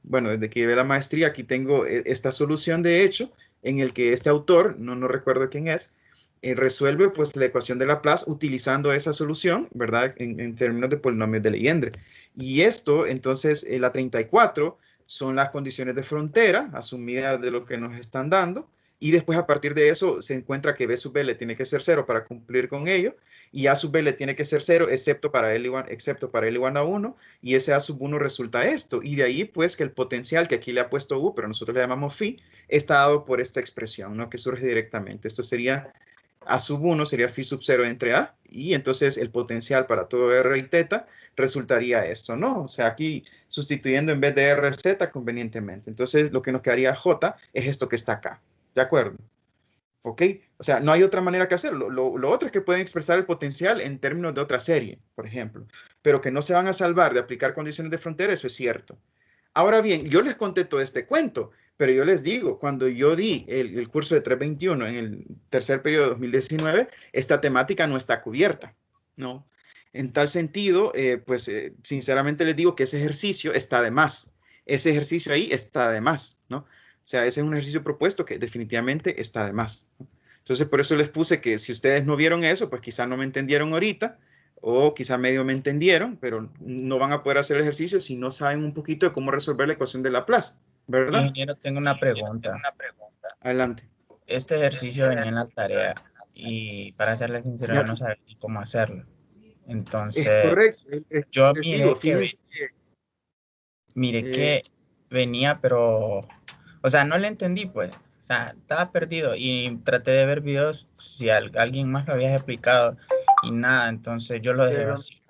bueno, desde que llevé la maestría, aquí tengo esta solución de hecho, en el que este autor, no recuerdo quién es, resuelve pues la ecuación de Laplace utilizando esa solución, ¿verdad? En términos de polinomios de Legendre. Y esto, entonces, la 34 son las condiciones de frontera, asumidas de lo que nos están dando, y después a partir de eso se encuentra que B sub L tiene que ser 0 para cumplir con ello, y A sub L tiene que ser 0 excepto para L igual a 1, y ese A sub 1 resulta esto. Y de ahí pues que el potencial, que aquí le ha puesto U, pero nosotros le llamamos phi, está dado por esta expresión, ¿no? Que surge directamente. Esto sería A sub 1, sería phi sub 0 entre A, y entonces el potencial para todo R y teta resultaría esto, ¿no? O sea, aquí sustituyendo en vez de R, Z convenientemente. Entonces lo que nos quedaría J es esto que está acá. ¿De acuerdo? ¿Ok? O sea, no hay otra manera que hacerlo. Lo otro es que pueden expresar el potencial en términos de otra serie, por ejemplo, pero que no se van a salvar de aplicar condiciones de frontera, eso es cierto. Ahora bien, yo les conté todo este cuento, pero yo les digo, cuando yo di el curso de 321 en el tercer periodo de 2019, esta temática no está cubierta, ¿no? En tal sentido, sinceramente les digo que ese ejercicio está de más. Ese ejercicio ahí está de más, ¿no? O sea, ese es un ejercicio propuesto que definitivamente está de más, ¿no? Entonces, por eso les puse que si ustedes no vieron eso, pues quizá no me entendieron ahorita, o quizá medio me entendieron, pero no van a poder hacer el ejercicio si no saben un poquito de cómo resolver la ecuación de Laplace, ¿verdad? Ingeniero, tengo una pregunta. Adelante. Este ejercicio venía en la tarea y para serle sincero, yo no sabía ni cómo hacerlo. Entonces, es correcto. Yo Les miré, digo, fíjense que venía, pero, o sea, no le entendí, pues. O sea, estaba perdido y traté de ver videos si alguien más lo había explicado y nada, entonces yo lo dejé así.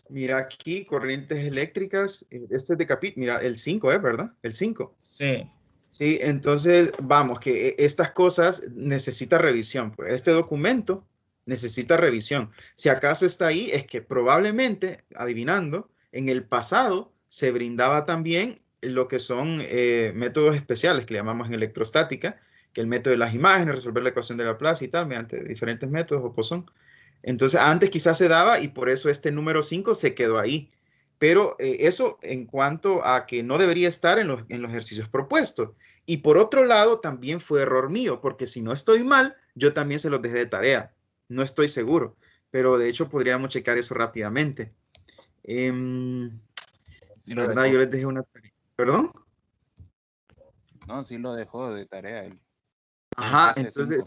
Mira aquí, corrientes eléctricas, este es de capítulo, mira, el 5, ¿verdad? El 5. Sí. Sí, entonces, vamos, que estas cosas necesitan revisión, pues este documento necesita revisión. Si acaso está ahí, es que probablemente, adivinando, en el pasado se brindaba también lo que son métodos especiales que le llamamos en electrostática, que el método de las imágenes, resolver la ecuación de Laplace y tal, mediante diferentes métodos o pozón. Entonces, antes quizás se daba y por eso este número 5 se quedó ahí. Pero eso en cuanto a que no debería estar en los ejercicios propuestos. Y por otro lado, también fue error mío, porque si no estoy mal, yo también se los dejé de tarea. No estoy seguro, pero de hecho podríamos checar eso rápidamente. Sí, ¿verdad? Yo les dejé una tarea. ¿Perdón? No, sí lo dejó de tarea él. Ajá, entonces...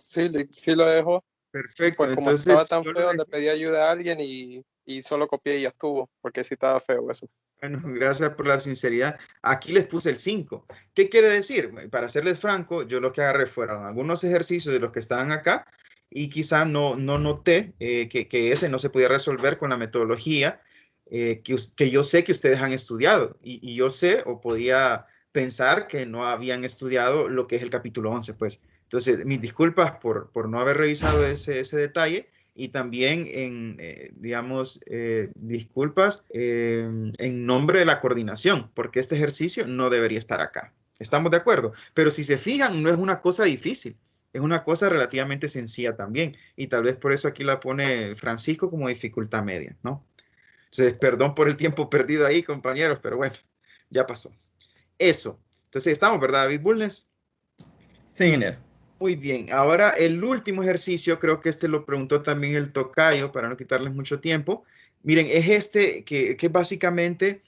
Sí lo dejó. Perfecto. Pues como entonces, estaba tan feo, le pedí ayuda a alguien y solo copié y ya estuvo, porque sí estaba feo eso. Bueno, gracias por la sinceridad. Aquí les puse el 5. ¿Qué quiere decir? Para serles franco, yo lo que agarré fueron algunos ejercicios de los que estaban acá y quizá no noté que ese no se podía resolver con la metodología que yo sé que ustedes han estudiado, y yo sé o podía pensar que no habían estudiado lo que es el capítulo 11, pues. Entonces, mis disculpas por no haber revisado ese detalle, y también digamos, disculpas en nombre de la coordinación, porque este ejercicio no debería estar acá. ¿Estamos de acuerdo? Pero si se fijan, no es una cosa difícil, es una cosa relativamente sencilla también, y tal vez por eso aquí la pone Francisco como dificultad media, ¿no? Entonces, perdón por el tiempo perdido ahí, compañeros, pero bueno, ya pasó. Eso. Entonces, estamos, ¿verdad, David Bulnes? Sí, ingeniero. Muy bien. Ahora, el último ejercicio, creo que este lo preguntó también el tocayo, para no quitarles mucho tiempo. Miren, es este que básicamente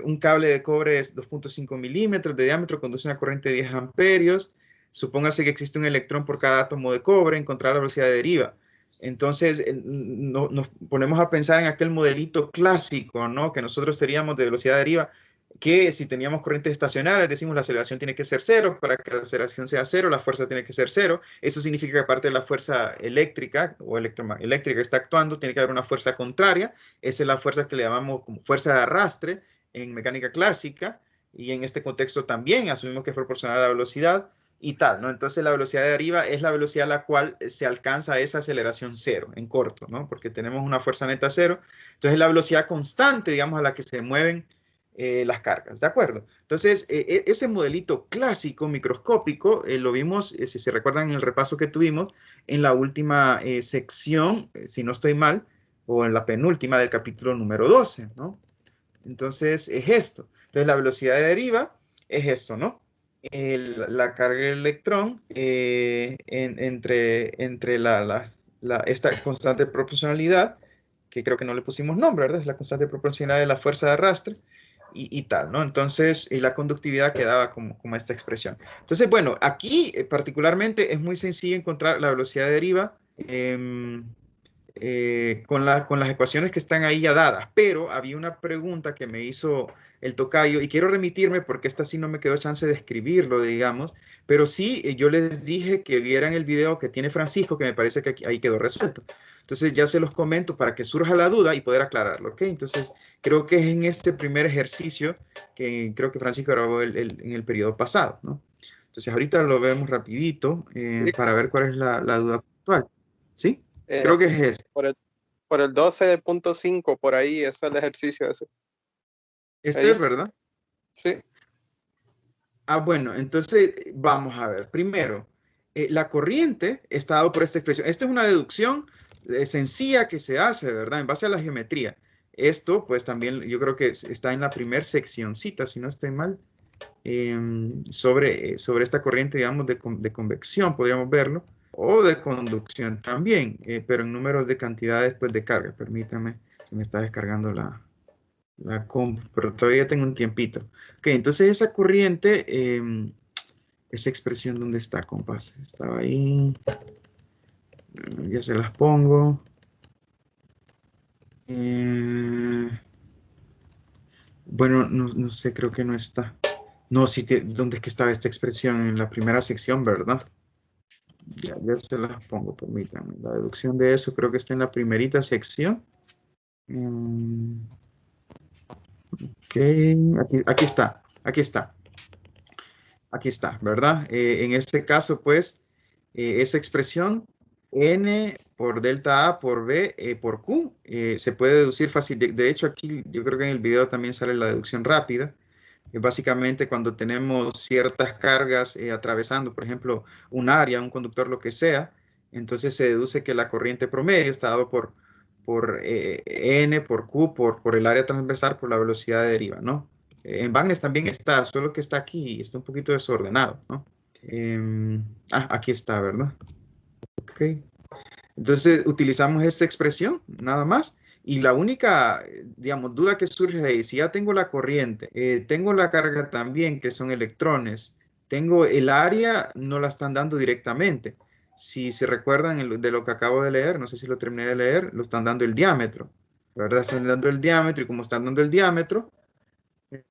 un cable de cobre es 2.5 milímetros de diámetro, conduce una corriente de 10 amperios. Supóngase que existe un electrón por cada átomo de cobre, encontrar la velocidad de deriva. Entonces, nos ponemos a pensar en aquel modelito clásico, ¿no? Que nosotros teníamos de velocidad de deriva, que si teníamos corrientes estacionarias, decimos la aceleración tiene que ser cero. Para que la aceleración sea cero, la fuerza tiene que ser cero. Eso significa que aparte de la fuerza eléctrica o eléctrica que está actuando, tiene que haber una fuerza contraria. Esa es la fuerza que le llamamos como fuerza de arrastre en mecánica clásica, y en este contexto también asumimos que es proporcional a la velocidad y tal, ¿no? Entonces la velocidad de deriva es la velocidad a la cual se alcanza esa aceleración cero, en corto, ¿no? Porque tenemos una fuerza neta cero. Entonces la velocidad constante, digamos, a la que se mueven las cargas, ¿de acuerdo? Entonces, ese modelito clásico microscópico lo vimos, si se recuerdan en el repaso que tuvimos, en la última sección, si no estoy mal, o en la penúltima del capítulo número 12, ¿no? Entonces, es esto. Entonces, la velocidad de deriva es esto, ¿no? La carga del electrón entre esta constante de proporcionalidad, que creo que no le pusimos nombre, ¿verdad? Es la constante de proporcionalidad de la fuerza de arrastre y tal, ¿no? Entonces, la conductividad quedaba como esta expresión. Entonces, bueno, aquí particularmente es muy sencillo encontrar la velocidad de deriva con las ecuaciones que están ahí ya dadas, pero había una pregunta que me hizo el tocayo y quiero remitirme porque esta sí no me quedó chance de escribirlo, digamos, pero sí yo les dije que vieran el video que tiene Francisco, que me parece que ahí quedó resuelto. Entonces ya se los comento para que surja la duda y poder aclararlo, ¿ok? Entonces creo que es en este primer ejercicio que creo que Francisco grabó en el periodo pasado, ¿no? Entonces ahorita lo vemos rapidito para ver cuál es la duda puntual, ¿sí? Creo que es este. Por el 12.5, por ahí es el ejercicio ese. Este Ahí. es, ¿verdad? Sí. Ah, bueno, entonces vamos a ver. Primero, la corriente está dado por esta expresión. Esta es una deducción sencilla que se hace, ¿verdad? En base a la geometría. Esto, pues también yo creo que está en la primera seccioncita, si no estoy mal, sobre esta corriente, digamos, de convección, podríamos verlo, o de conducción también, pero en números de cantidades, pues, de carga. Permítame, se me está descargando la compu, pero todavía tengo un tiempito. Ok, entonces esa corriente, esa expresión, ¿dónde está, compas? Estaba ahí. Ya se las pongo. Bueno, no sé, creo que no está. No, sí, ¿dónde es que estaba esta expresión? En la primera sección, ¿verdad? Ya se las pongo, permítanme. La deducción de eso creo que está en la primerita sección. Ok, aquí está, ¿verdad? En este caso, pues, esa expresión n por delta A por B por Q se puede deducir fácil. De hecho, aquí yo creo que en el video también sale la deducción rápida. Básicamente cuando tenemos ciertas cargas atravesando, por ejemplo, un área, un conductor, lo que sea, entonces se deduce que la corriente promedio está dado por N, por Q, por el área transversal, por la velocidad de deriva, ¿no? En Bagnes también está, solo que está aquí y está un poquito desordenado, ¿no? Aquí está, ¿verdad? Ok. Entonces utilizamos esta expresión, nada más. Y la única, digamos, duda que surge ahí, si ya tengo la corriente, tengo la carga también, que son electrones, tengo el área, no la están dando directamente. Si se recuerdan de lo que acabo de leer, no sé si lo terminé de leer, lo están dando el diámetro, ¿verdad? Están dando el diámetro y como están dando el diámetro,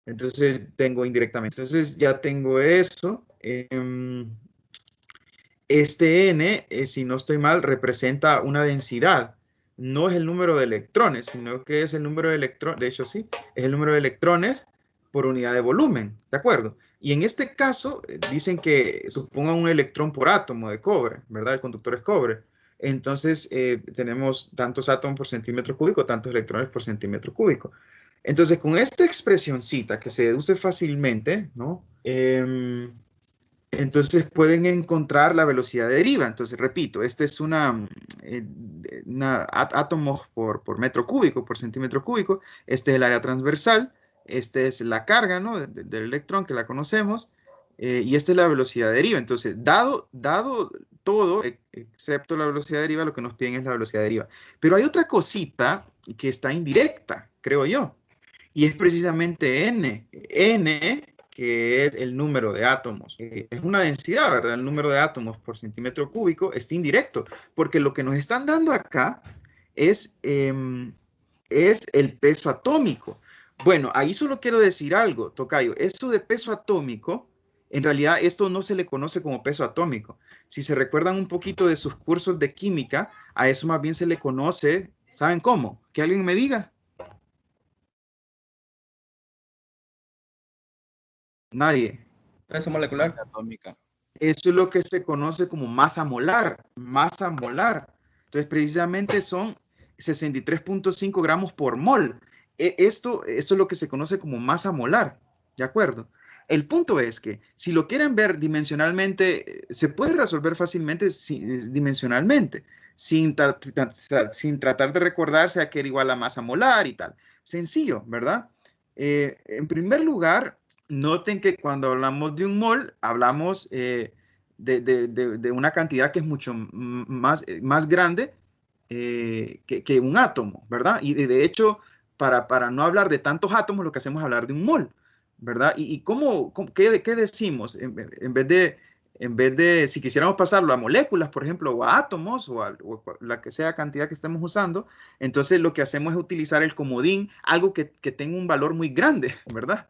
entonces tengo indirectamente. Entonces ya tengo eso. Este n, si no estoy mal, representa una densidad. No es el número de electrones, sino que es el número de electrones, de hecho sí, es el número de electrones por unidad de volumen, ¿de acuerdo? Y en este caso, dicen que supongan un electrón por átomo de cobre, ¿verdad? El conductor es cobre. Entonces, tenemos tantos átomos por centímetro cúbico, tantos electrones por centímetro cúbico. Entonces, con esta expresioncita que se deduce fácilmente, ¿no? Entonces pueden encontrar la velocidad de deriva. Entonces, repito, esta es átomos por metro cúbico, por centímetro cúbico. Este es el área transversal. Esta es la carga, ¿no? Del electrón, que la conocemos. Y esta es la velocidad de deriva. Entonces, dado todo, excepto la velocidad de deriva, lo que nos piden es la velocidad de deriva. Pero hay otra cosita que está indirecta, creo yo. Y es precisamente n. N, que es el número de átomos. Es una densidad, ¿verdad? El número de átomos por centímetro cúbico es indirecto, porque lo que nos están dando acá es el peso atómico. Bueno, ahí solo quiero decir algo, tocayo. Eso de peso atómico, en realidad esto no se le conoce como peso atómico. Si se recuerdan un poquito de sus cursos de química, a eso más bien se le conoce, ¿saben cómo? Que alguien me diga. Nadie. Peso molecular. Atómica. Eso es lo que se conoce como masa molar, masa molar. Entonces, precisamente son 63.5 gramos por mol. Esto es lo que se conoce como masa molar, ¿de acuerdo? El punto es que, si lo quieren ver dimensionalmente, se puede resolver fácilmente dimensionalmente, sin tratar de recordarse a que era igual a masa molar y tal. Sencillo, ¿verdad? En primer lugar, noten que cuando hablamos de un mol, hablamos de una cantidad que es mucho más grande que un átomo, ¿verdad? Y de hecho, para no hablar de tantos átomos, lo que hacemos es hablar de un mol, ¿verdad? ¿Y qué decimos? En vez de, si quisiéramos pasarlo a moléculas, por ejemplo, o a átomos, o la que sea cantidad que estemos usando, entonces lo que hacemos es utilizar el comodín, algo que tenga un valor muy grande, ¿verdad?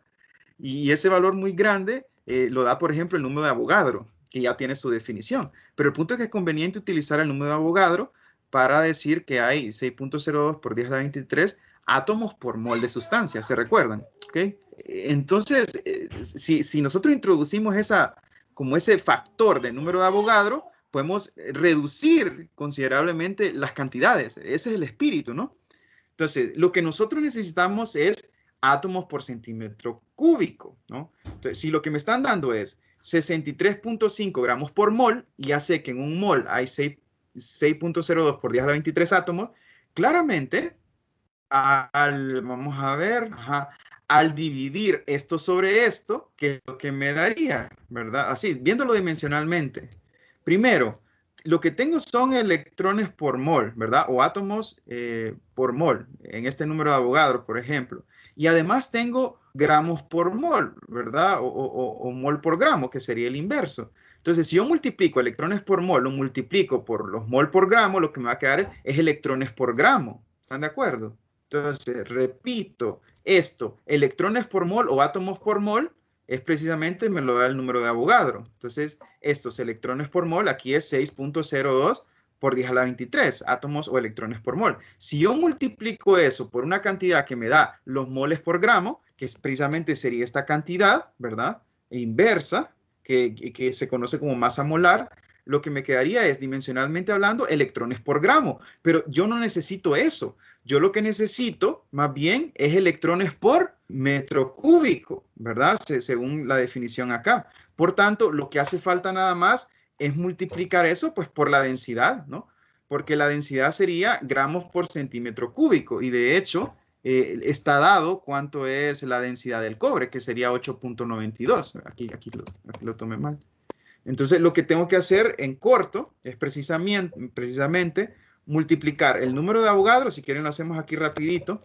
Y ese valor muy grande lo da, por ejemplo, el número de Avogadro, que ya tiene su definición. Pero el punto es que es conveniente utilizar el número de Avogadro para decir que hay 6.02 por 10 a la 23 átomos por mol de sustancia, ¿se recuerdan? ¿Okay? Entonces, si nosotros introducimos como ese factor de número de Avogadro, podemos reducir considerablemente las cantidades. Ese es el espíritu, ¿no? Entonces, lo que nosotros necesitamos es átomos por centímetro cúbico, ¿no? Entonces, si lo que me están dando es 63.5 gramos por mol, y ya sé que en un mol hay 6.02 por 10 a la 23 átomos, claramente, vamos a ver, al dividir esto sobre esto, ¿qué es lo que me daría? ¿Verdad? Así, viéndolo dimensionalmente. Primero, lo que tengo son electrones por mol, ¿verdad? O átomos por mol, en este número de Avogadro, por ejemplo. Y además tengo gramos por mol, ¿verdad? O mol por gramo, que sería el inverso. Entonces, si yo multiplico electrones por mol, lo multiplico por los mol por gramo, lo que me va a quedar es electrones por gramo. ¿Están de acuerdo? Entonces, repito, esto, electrones por mol o átomos por mol, es precisamente, me lo da el número de Avogadro. Entonces, estos electrones por mol, aquí es 6.02 por 10 a la 23 átomos o electrones por mol. Si yo multiplico eso por una cantidad que me da los moles por gramo, que precisamente sería esta cantidad, ¿verdad? Inversa, que se conoce como masa molar, lo que me quedaría es, dimensionalmente hablando, electrones por gramo. Pero yo no necesito eso. Yo lo que necesito, más bien, es electrones por metro cúbico, ¿verdad? Según la definición acá. Por tanto, lo que hace falta nada más es multiplicar eso, pues, por la densidad, ¿no? Porque la densidad sería gramos por centímetro cúbico. Y de hecho, está dado cuánto es la densidad del cobre, que sería 8.92. Aquí lo tomé mal. Entonces, lo que tengo que hacer en corto es precisamente multiplicar el número de Avogadro, si quieren lo hacemos aquí rapidito,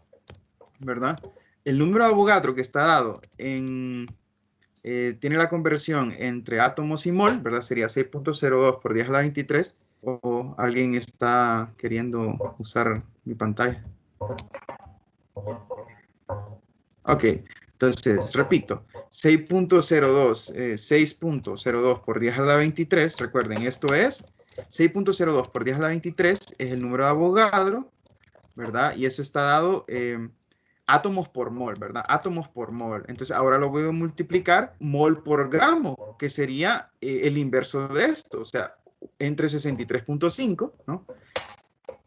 ¿verdad? El número de Avogadro que está dado tiene la conversión entre átomos y mol, ¿verdad? Sería 6.02 por 10 a la 23, o alguien está queriendo usar mi pantalla. Ok, Entonces, repito, 6.02 por 10 a la 23, recuerden, esto es 6.02 por 10 a la 23 es el número de Avogadro, ¿verdad? Y eso está dado átomos por mol, ¿verdad? Átomos por mol. Entonces, ahora lo voy a multiplicar mol por gramo, que sería el inverso de esto, o sea, entre 63.5, ¿no?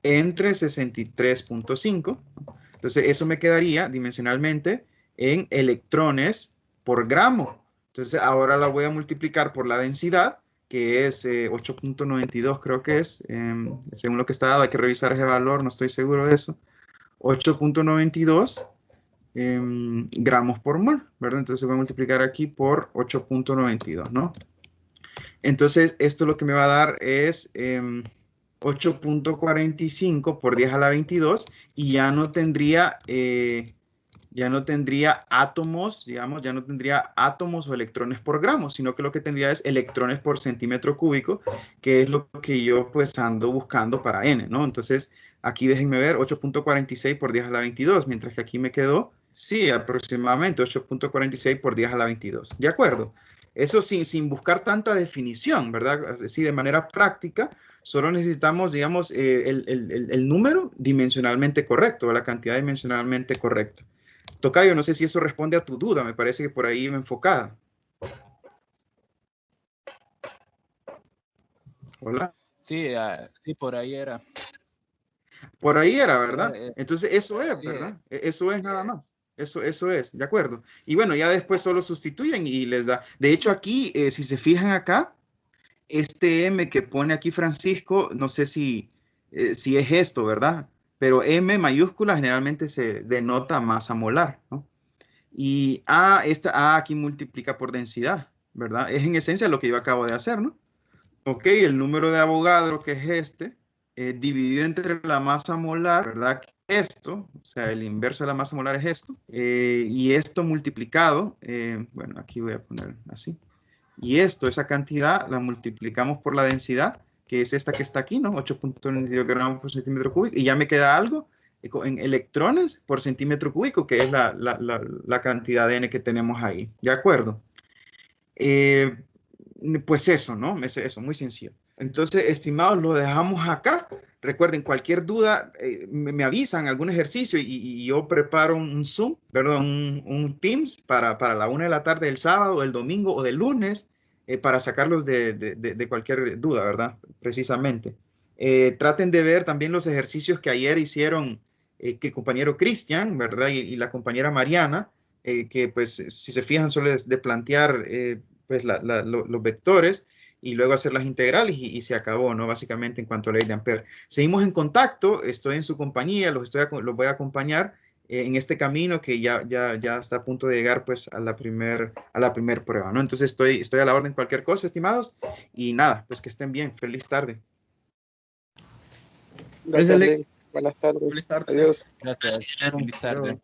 Entre 63.5. Entonces, eso me quedaría dimensionalmente en electrones por gramo. Entonces, ahora la voy a multiplicar por la densidad, que es 8.92, creo que es, según lo que está dado, hay que revisar ese valor, no estoy seguro de eso. 8.92 gramos por mol, ¿verdad? Entonces voy a multiplicar aquí por 8.92, ¿no? Entonces, esto lo que me va a dar es 8.45 por 10 a la 22 y ya no tendría átomos, digamos, ya no tendría átomos o electrones por gramo, sino que lo que tendría es electrones por centímetro cúbico, que es lo que yo pues ando buscando para n, ¿no? Entonces, aquí déjenme ver, 8.46 por 10 a la 22, mientras que aquí me quedó, sí, aproximadamente 8.46 por 10 a la 22. ¿De acuerdo? Eso sin buscar tanta definición, ¿verdad? Así de manera práctica, solo necesitamos, digamos, el número dimensionalmente correcto, la cantidad dimensionalmente correcta. Tocayo, no sé si eso responde a tu duda, me parece que por ahí iba enfocada. Hola. Sí, sí, por ahí era. Por ahí era, ¿verdad? Eh, Entonces eso es, sí, ¿verdad? Eso es nada más. Eso es, ¿de acuerdo? Y bueno, ya después solo sustituyen y les da. De hecho, aquí, si se fijan acá, este M que pone aquí Francisco, no sé si es esto, ¿verdad? Pero M mayúscula generalmente se denota masa molar, ¿no? Y esta A aquí multiplica por densidad, ¿verdad? Es en esencia lo que yo acabo de hacer, ¿no? Ok, el número de Avogadro, que es este, dividido entre la masa molar, ¿verdad? Esto, o sea, el inverso de la masa molar es esto, y esto multiplicado, bueno, aquí voy a poner así, y esto, esa cantidad, la multiplicamos por la densidad, que es esta que está aquí, ¿no? 8.92 gramos por centímetro cúbico, y ya me queda algo en electrones por centímetro cúbico, que es la cantidad de N que tenemos ahí, ¿de acuerdo? Pues eso, ¿no? Eso, muy sencillo. Entonces, estimados, lo dejamos acá. Recuerden, cualquier duda, me avisan algún ejercicio y yo preparo un Zoom, perdón, un Teams para la 1 de la tarde del sábado, el domingo o del lunes, para sacarlos de cualquier duda, ¿verdad? Precisamente. Traten de ver también los ejercicios que ayer hicieron que el compañero Cristian, ¿verdad? Y la compañera Mariana, que pues si se fijan suele de plantear pues los vectores y luego hacer las integrales y se acabó, ¿no? Básicamente en cuanto a la ley de Ampère. Seguimos en contacto, estoy en su compañía, los voy a acompañar en este camino que ya está a punto de llegar pues a la primer prueba, ¿no? Entonces estoy a la orden cualquier cosa, estimados, y nada, pues que estén bien. Feliz tarde. Gracias, Alex. Buenas tardes. Feliz tarde. Adiós. gracias. Feliz tarde.